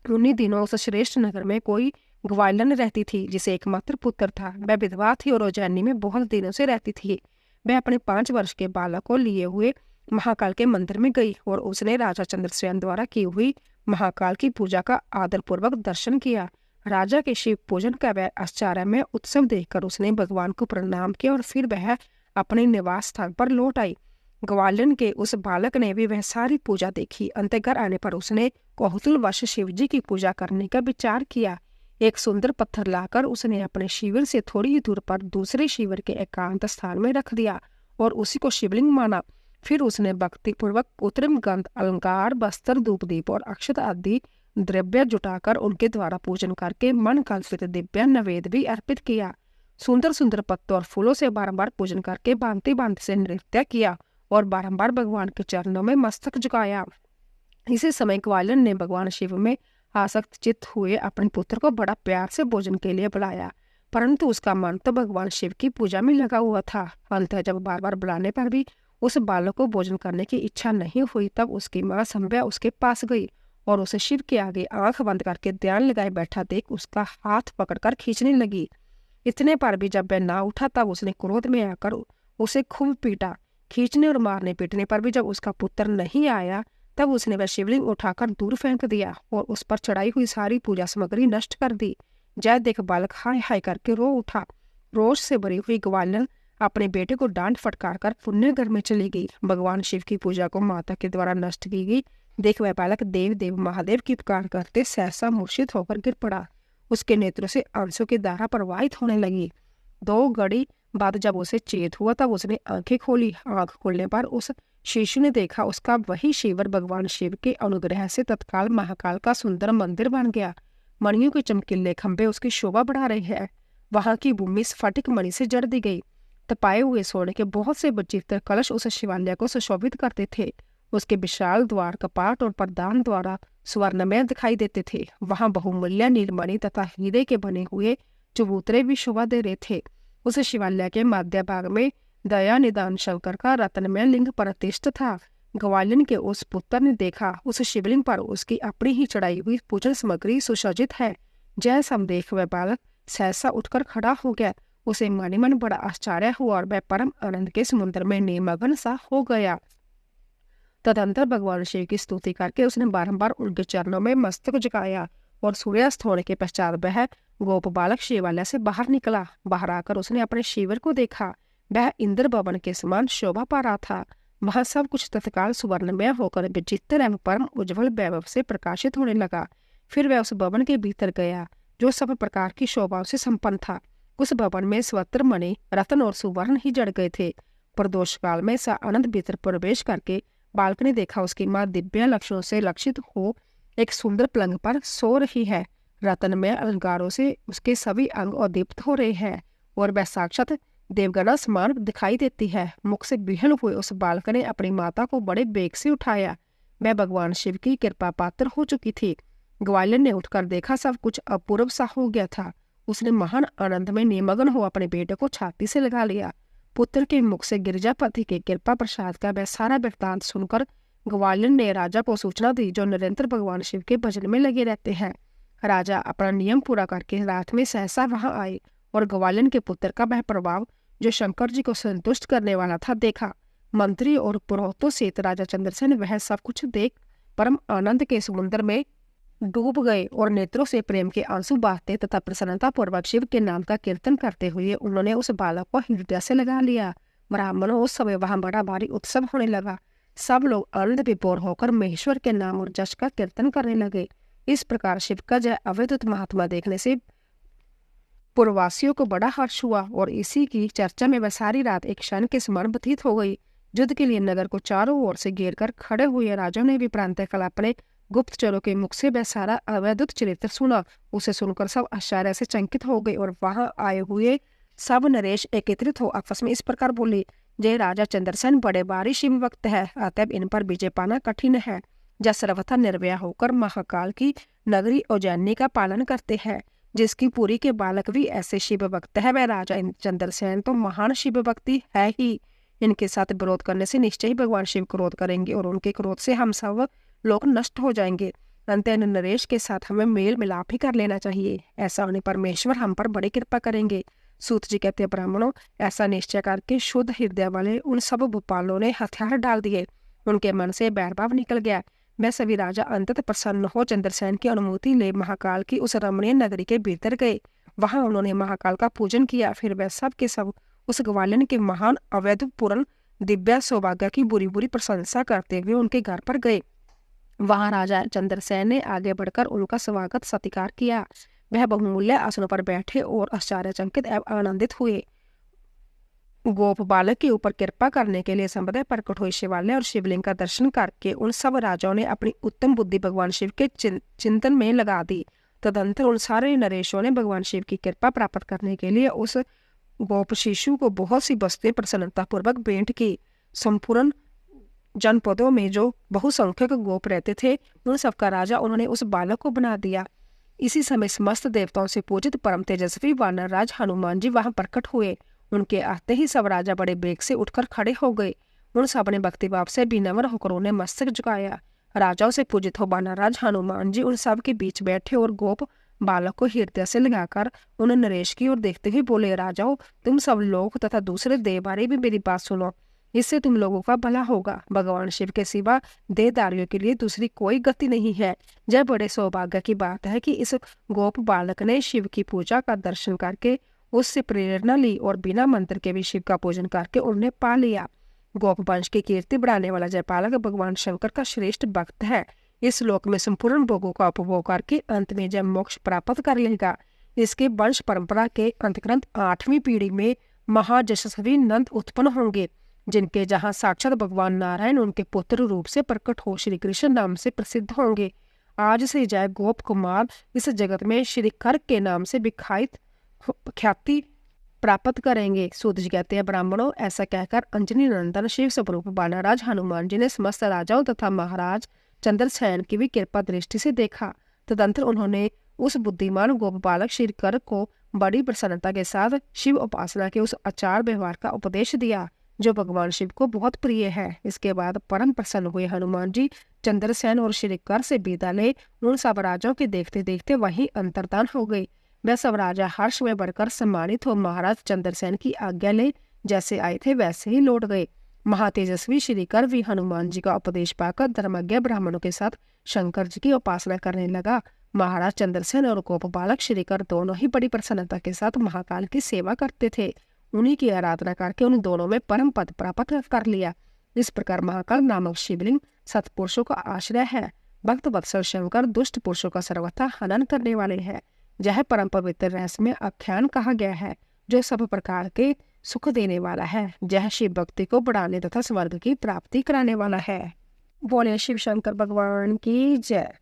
उन्हीं दिनों उस श्रेष्ठ नगर में कोई ग्वालन रहती थी जिसे एकमात्र पुत्र था। वह विधवा थी और उज्जैनी में बहुत दिनों से रहती थी। वह अपने 5 वर्ष के बालक को लिए हुए महाकाल के मंदिर में गई और उसने राजा चंद्रसेन द्वारा की हुई महाकाल की पूजा का आदर पूर्वक दर्शन किया। राजा के शिव पूजन का वह आश्चर्य में उत्सव देखकर उसने भगवान को प्रणाम किया और फिर वह अपने निवास स्थान पर लौट आई। ग्वालिन के उस बालक ने भी वह सारी पूजा देखी। अंत घर आने पर उसने कौतूहलवश शिव जी की पूजा करने का विचार किया। एक सुंदर पत्थर लाकर उसने अपने शिविर से थोड़ी ही दूर पर दूसरे शिविर के एकांत स्थान में रख दिया और उसी को शिवलिंग माना। फिर उसने भक्ति पूर्वक उत्तम गंध, अलंकार, वस्त्र, धूप दीप और अक्षत आदि द्रव्य जुटाकर उनके द्वारा पूजन करके मन कल्पित दिव्य नैवेद्य भी अर्पित किया। सुंदर सुंदर पत्तों और फूलों से बारंबार पूजन करके भांति भांति से नृत्य किया और बारंबार भगवान के चरणों में मस्तक झुकाया। इसी समय ग्वालिन ने भगवान शिव में आसक्त चित्त हुए अपने पुत्र को बड़ा प्यार से भोजन के लिए बुलाया, परंतु उसका मन तो भगवान शिव की पूजा में लगा हुआ था। अंततः जब बार बार बुलाने पर भी उस बालक को भोजन करने की इच्छा नहीं हुई, तब उसकी माँ संध्या उसके पास गई और उसे शिव के आगे आंख बंद करके ध्यान लगाए बैठा देख उसका हाथ पकड़कर खींचने लगी। इतने पर भी जब वह ना उठा, तब उसने क्रोध में आकर उसे खूब पीटा। खींचने और मारने पीटने पर भी जब उसका पुत्र नहीं आया, तब उसने वह शिवलिंग उठाकर दूर फेंक दिया और उस पर चढ़ाई हुई सारी पूजा सामग्री नष्ट कर दी। जय देख बालक हाय हाय करके रो उठा। रोष से भरी हुई ग्वालिन अपने बेटे को डांट फटकार कर पुण्य घर में चली गई। भगवान शिव की पूजा को माता के द्वारा नष्ट की गई देख वह बालक देव देव महादेव की पुकार करते सहसा मूर्छित होकर गिर पड़ा। उसके नेत्रों से आंसू की धारा प्रवाहित होने लगी। 2 घड़ी बाद जब उसे चेत हुआ, तब उसने आंखें खोली। आंख खोलने पर उस शिशु ने देखा उसका वही शिविर भगवान शिव के अनुग्रह से तत्काल महाकाल का सुंदर मंदिर बन गया। मणियों के चमकीले खंभे उसकी शोभा बढ़ा रहे हैं। वहां की भूमि स्फटिक मणि से जड़ दी गई। तपाए हुए सोने के बहुत से बचित्र कलश उस शिवालय को सुशोभित करते थे। उसके विशाल द्वार, कपाट और प्रदान द्वारा स्वर्णमय दिखाई देते थे। वहां बहुमूल्य नीलमणि तथा हीरे के बने हुए चबूतरे भी शोभा दे रहे थे। उस शिवालय के मध्य भाग में दया निदान शंकर का रत्नमय लिंग प्रतिष्ठित था। ग्वालिन के उस पुत्र ने देखा उस शिवलिंग पर उसकी अपनी ही चढ़ाई हुई पूजन सामग्री सुसज्जित है। जय सम देख वह बालक सहसा उठकर खड़ा हो गया। उसे मन ही मन बड़ा आश्चर्य हुआ और वह परम आनंद के समुद्र में निमग्न सा हो गया। तदंतर भगवान शिव की स्तुति करके उसने बारंबार उनके चरणों में मस्तक झुकाया और सूर्यास्त होने के पश्चात वह गोप बालक शिवालय से बाहर निकला। बाहर आकर उसने अपने शिविर को देखा। वह इंद्र भवन के समान शोभा पा रहा था। वहां सब कुछ तत्काल सुवर्णमय होकर विचित्र एवं परम उज्ज्वल वैभव से प्रकाशित होने लगा। फिर वह उस भवन के भीतर गया जो सब प्रकार की शोभाओं से संपन्न था। उस भवन में स्वत्र मणि, रत्न और सुवर्ण ही जड़ गए थे। प्रदोष काल में सा आनंद भीतर प्रवेश करके बालक ने देखा उसकी माँ दिव्य लक्षणों से लक्षित हो एक सुंदर पलंग पर सो रही है। रत्नमय अलंकारों से उसके सभी अंग उद्दीप्त हो रहे हैं और वह साक्षात देवगणा समान दिखाई देती है। मुख से विहल हुए उस बालक ने अपनी माता को बड़े बेग से उठाया। वह भगवान शिव की कृपा पात्र हो चुकी थी। ग्वालियर ने उठकर देखा सब कुछ अपूर्व सा हो गया था। उसने महान आनंद में निमग्न हो अपने बेटे को छाती से लगा लिया। पुत्र के मुख से गिरजापति के कृपा प्रसाद का वह सारा वृत्तांत सुनकर ग्वालियर ने राजा को सूचना दी जो निरंतर भगवान शिव के भजन में लगे रहते हैं। राजा अपना नियम पूरा करके रात में सहसा वहां आए और ग्वालियर के पुत्र का वह प्रभाव जो शंकर जी को संतुष्ट करने वाला था देखा। मंत्री और पुरोहितों सहित राजा चंद्रसेन वह सब कुछ देख परम आनंद के समुद्र में डूब गए और नेत्रों से प्रेम के आंसू बहाते तथा प्रसन्नता पूर्वक शिव के नाम का कीर्तन करते हुए उन्होंने उस बालक को हृदय से लगा लिया। ब्राह्मणों उस समय वहां बड़ा भारी उत्सव होने लगा। सब लोग आनंद विभोर होकर महेश्वर के नाम और जश का कीर्तन करने लगे। इस प्रकार शिव का जय अवधूत महात्मा देखने से पूर्ववासियों को बड़ा हर्ष हुआ और इसी की चर्चा में वह सारी रात एक क्षण के समान व्यतीत हो गई। युद्ध के लिए नगर को चारों ओर से घेर कर खड़े हुए राजाओं ने भी प्रांतःकाल अपने गुप्तचरों के मुख से वह सारा अवैधुत चरित्र सुना। उसे सुनकर सब आश्चर्य से चकित हो गए और वहां आए हुए सब नरेश एकत्रित हो आपस में इस प्रकार बोले, जय राजा चंद्रसेन बड़े भारी शिव भक्त है, अतएव इन पर विजय पाना कठिन है। जय सर्वथा निर्भया होकर महाकाल की नगरी उज्जैनी का पालन करते हैं, जिसकी पुरी के बालक भी ऐसे शिव भक्त है। वह राजा चंद्रसेन तो महान शिव भक्ति है ही। इनके साथ विरोध करने से निश्चय ही भगवान शिव क्रोध करेंगे और उनके क्रोध से हम सब लोग नष्ट हो जाएंगे। अंततः नरेश के साथ हमें मेल मिलाप ही कर लेना चाहिए। ऐसा होने पर परमेश्वर हम पर बड़ी कृपा करेंगे। सूत जी कहते हैं, ब्राह्मणों ऐसा निश्चय करके शुद्ध हृदय वाले उन सब भूपालों ने हथियार डाल दिए। उनके मन से बैरभाव निकल गया। वह सभी राजा अंततः प्रसन्न हो चंद्रसेन की अनुमति ले महाकाल की उस रमणीय नगरी के भीतर गए। वहां उन्होंने महाकाल का पूजन किया। फिर वह सब के सब उस ग्वालियर के महान अवैध पूर्ण दिव्य सौभाग्य की बुरी बुरी प्रशंसा करते हुए उनके घर पर गए। वहां राजा चंद्रसेन ने आगे बढ़कर उनका स्वागत सत्कार किया। वह बहुमूल्य आसनों पर बैठे और आश्चर्यचकित एवं आनंदित हुए। गोप बालक के ऊपर कृपा करने के लिए संबंध प्रकट हुए शिवालय और शिवलिंग का दर्शन करके उन सब राजाओं ने अपनी उत्तम बुद्धि भगवान शिव के चिंतन में लगा दी। तदंतर उन सारे नरेशों ने भगवान शिव की कृपा प्राप्त करने के लिए उस गोप शिशु को बहुत सी वस्तुएं प्रसन्नता पूर्वक भेंट की। संपूर्ण जनपदों में जो बहुसंख्यक गोप रहते थे उन सबका राजा उन्होंने उस बालक को बना दिया। इसी समय समस्त देवताओं से पूजित परम तेजस्वी वानर राज हनुमान जी वहां प्रकट हुए। उनके आते ही सब राजा बड़े बेग से उठकर खड़े हो गए। उन सब ने भक्तिभाव से विनम्र होकर उन्हें मस्तक झुकाया। राजाओं से पूजित हो वानर राज हनुमान जी उन सब के बीच बैठे और गोप बालक को हृदय से लगाकर उन्हें नरेश की ओर देखते हुए बोले, राजाओं तुम सब लोग तथा दूसरे देववारे भी मेरी बात सुनो, इससे तुम लोगों का भला होगा। भगवान शिव के सिवा देहधारियों के लिए दूसरी कोई गति नहीं है। यह बड़े सौभाग्य की बात है कि इस गोप बालक ने शिव की पूजा का दर्शन करके उससे प्रेरणा ली और बिना मंत्र के भी शिव का पूजन करके उन्हें पा लिया। गोप वंश की कीर्ति बढ़ाने वाला जयपालक भगवान शंकर का श्रेष्ठ भक्त है। इस लोक में संपूर्ण भोगों का उपभोग करके अंत में जब मोक्ष प्राप्त कर लेगा। इसके वंश परंपरा के अंतग्रंथ 8वीं पीढ़ी में महायशस्वी नंद उत्पन्न होंगे, जिनके जहाँ साक्षात भगवान नारायण उनके पुत्र रूप से प्रकट हो श्री कृष्ण नाम से प्रसिद्ध होंगे। आज से जय गोप कुमार इस जगत में श्री कर के नाम से विख्यात ख्याति प्राप्त करेंगे। सूत जी कहते हैं, ब्राह्मणों ऐसा कहकर अंजनी नंदन शिव स्वरूप वानरराज हनुमान जी ने समस्त राजाओं तथा महाराज चंद्रसेन की भी कृपा दृष्टि से देखा। तदंतर उन्होंने उस बुद्धिमान गोप बालक श्री कर को बड़ी प्रसन्नता के साथ शिव उपासना के उस आचार व्यवहार का उपदेश दिया जो भगवान शिव को बहुत प्रिय है। इसके बाद परम प्रसन्न हुए हनुमान जी चंद्रसेन और श्री कर से विदा ले उन सब राजाओं के देखते देखते वहीं अंतर्धान हो गए। वह सब राजा हर्ष में बढ़कर सम्मानित हो महाराज चंद्रसेन की आज्ञा ले जैसे आए थे वैसे ही लौट गए। महातेजस्वी श्री कर भी हनुमान जी का उपदेश पाकर धर्मज्ञ ब्राह्मणों के साथ शंकर जी की उपासना करने लगा। महाराज चंद्रसेन और गोपबालक श्रीकर दोनों ही बड़ी प्रसन्नता के साथ महाकाल की सेवा करते थे। उन्हीं की आराधना करके उन दोनों में परम पद प्राप्त कर लिया। इस प्रकार महाकाल नामक शिवलिंग सत्पुरुषों का आश्रय है। भक्त वत्सल शंकर दुष्ट पुरुषों का सर्वथा हनन करने वाले हैं। यह परम पवित्र रहस्य में आख्यान कहा गया है जो सब प्रकार के सुख देने वाला है। यह शिव भक्ति को बढ़ाने तथा स्वर्ग की प्राप्ति कराने वाला है। बोले शिव शंकर भगवान की जय।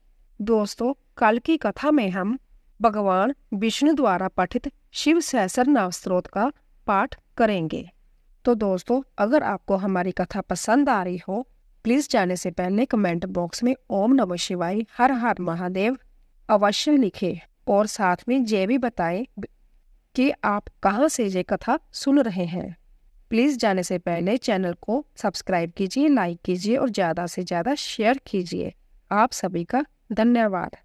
दोस्तों, कल की कथा में हम भगवान विष्णु द्वारा पठित शिव सहस्रनाम स्तोत्र का पाठ करेंगे। तो दोस्तों, अगर आपको हमारी कथा पसंद आ रही हो प्लीज जाने से पहले कमेंट बॉक्स में ओम नमः शिवाय हर हर महादेव अवश्य लिखें और साथ में ये भी बताएं कि आप कहां से ये कथा सुन रहे हैं। प्लीज जाने से पहले चैनल को सब्सक्राइब कीजिए, लाइक कीजिए और ज़्यादा से ज़्यादा शेयर कीजिए। आप सभी का धन्यवाद।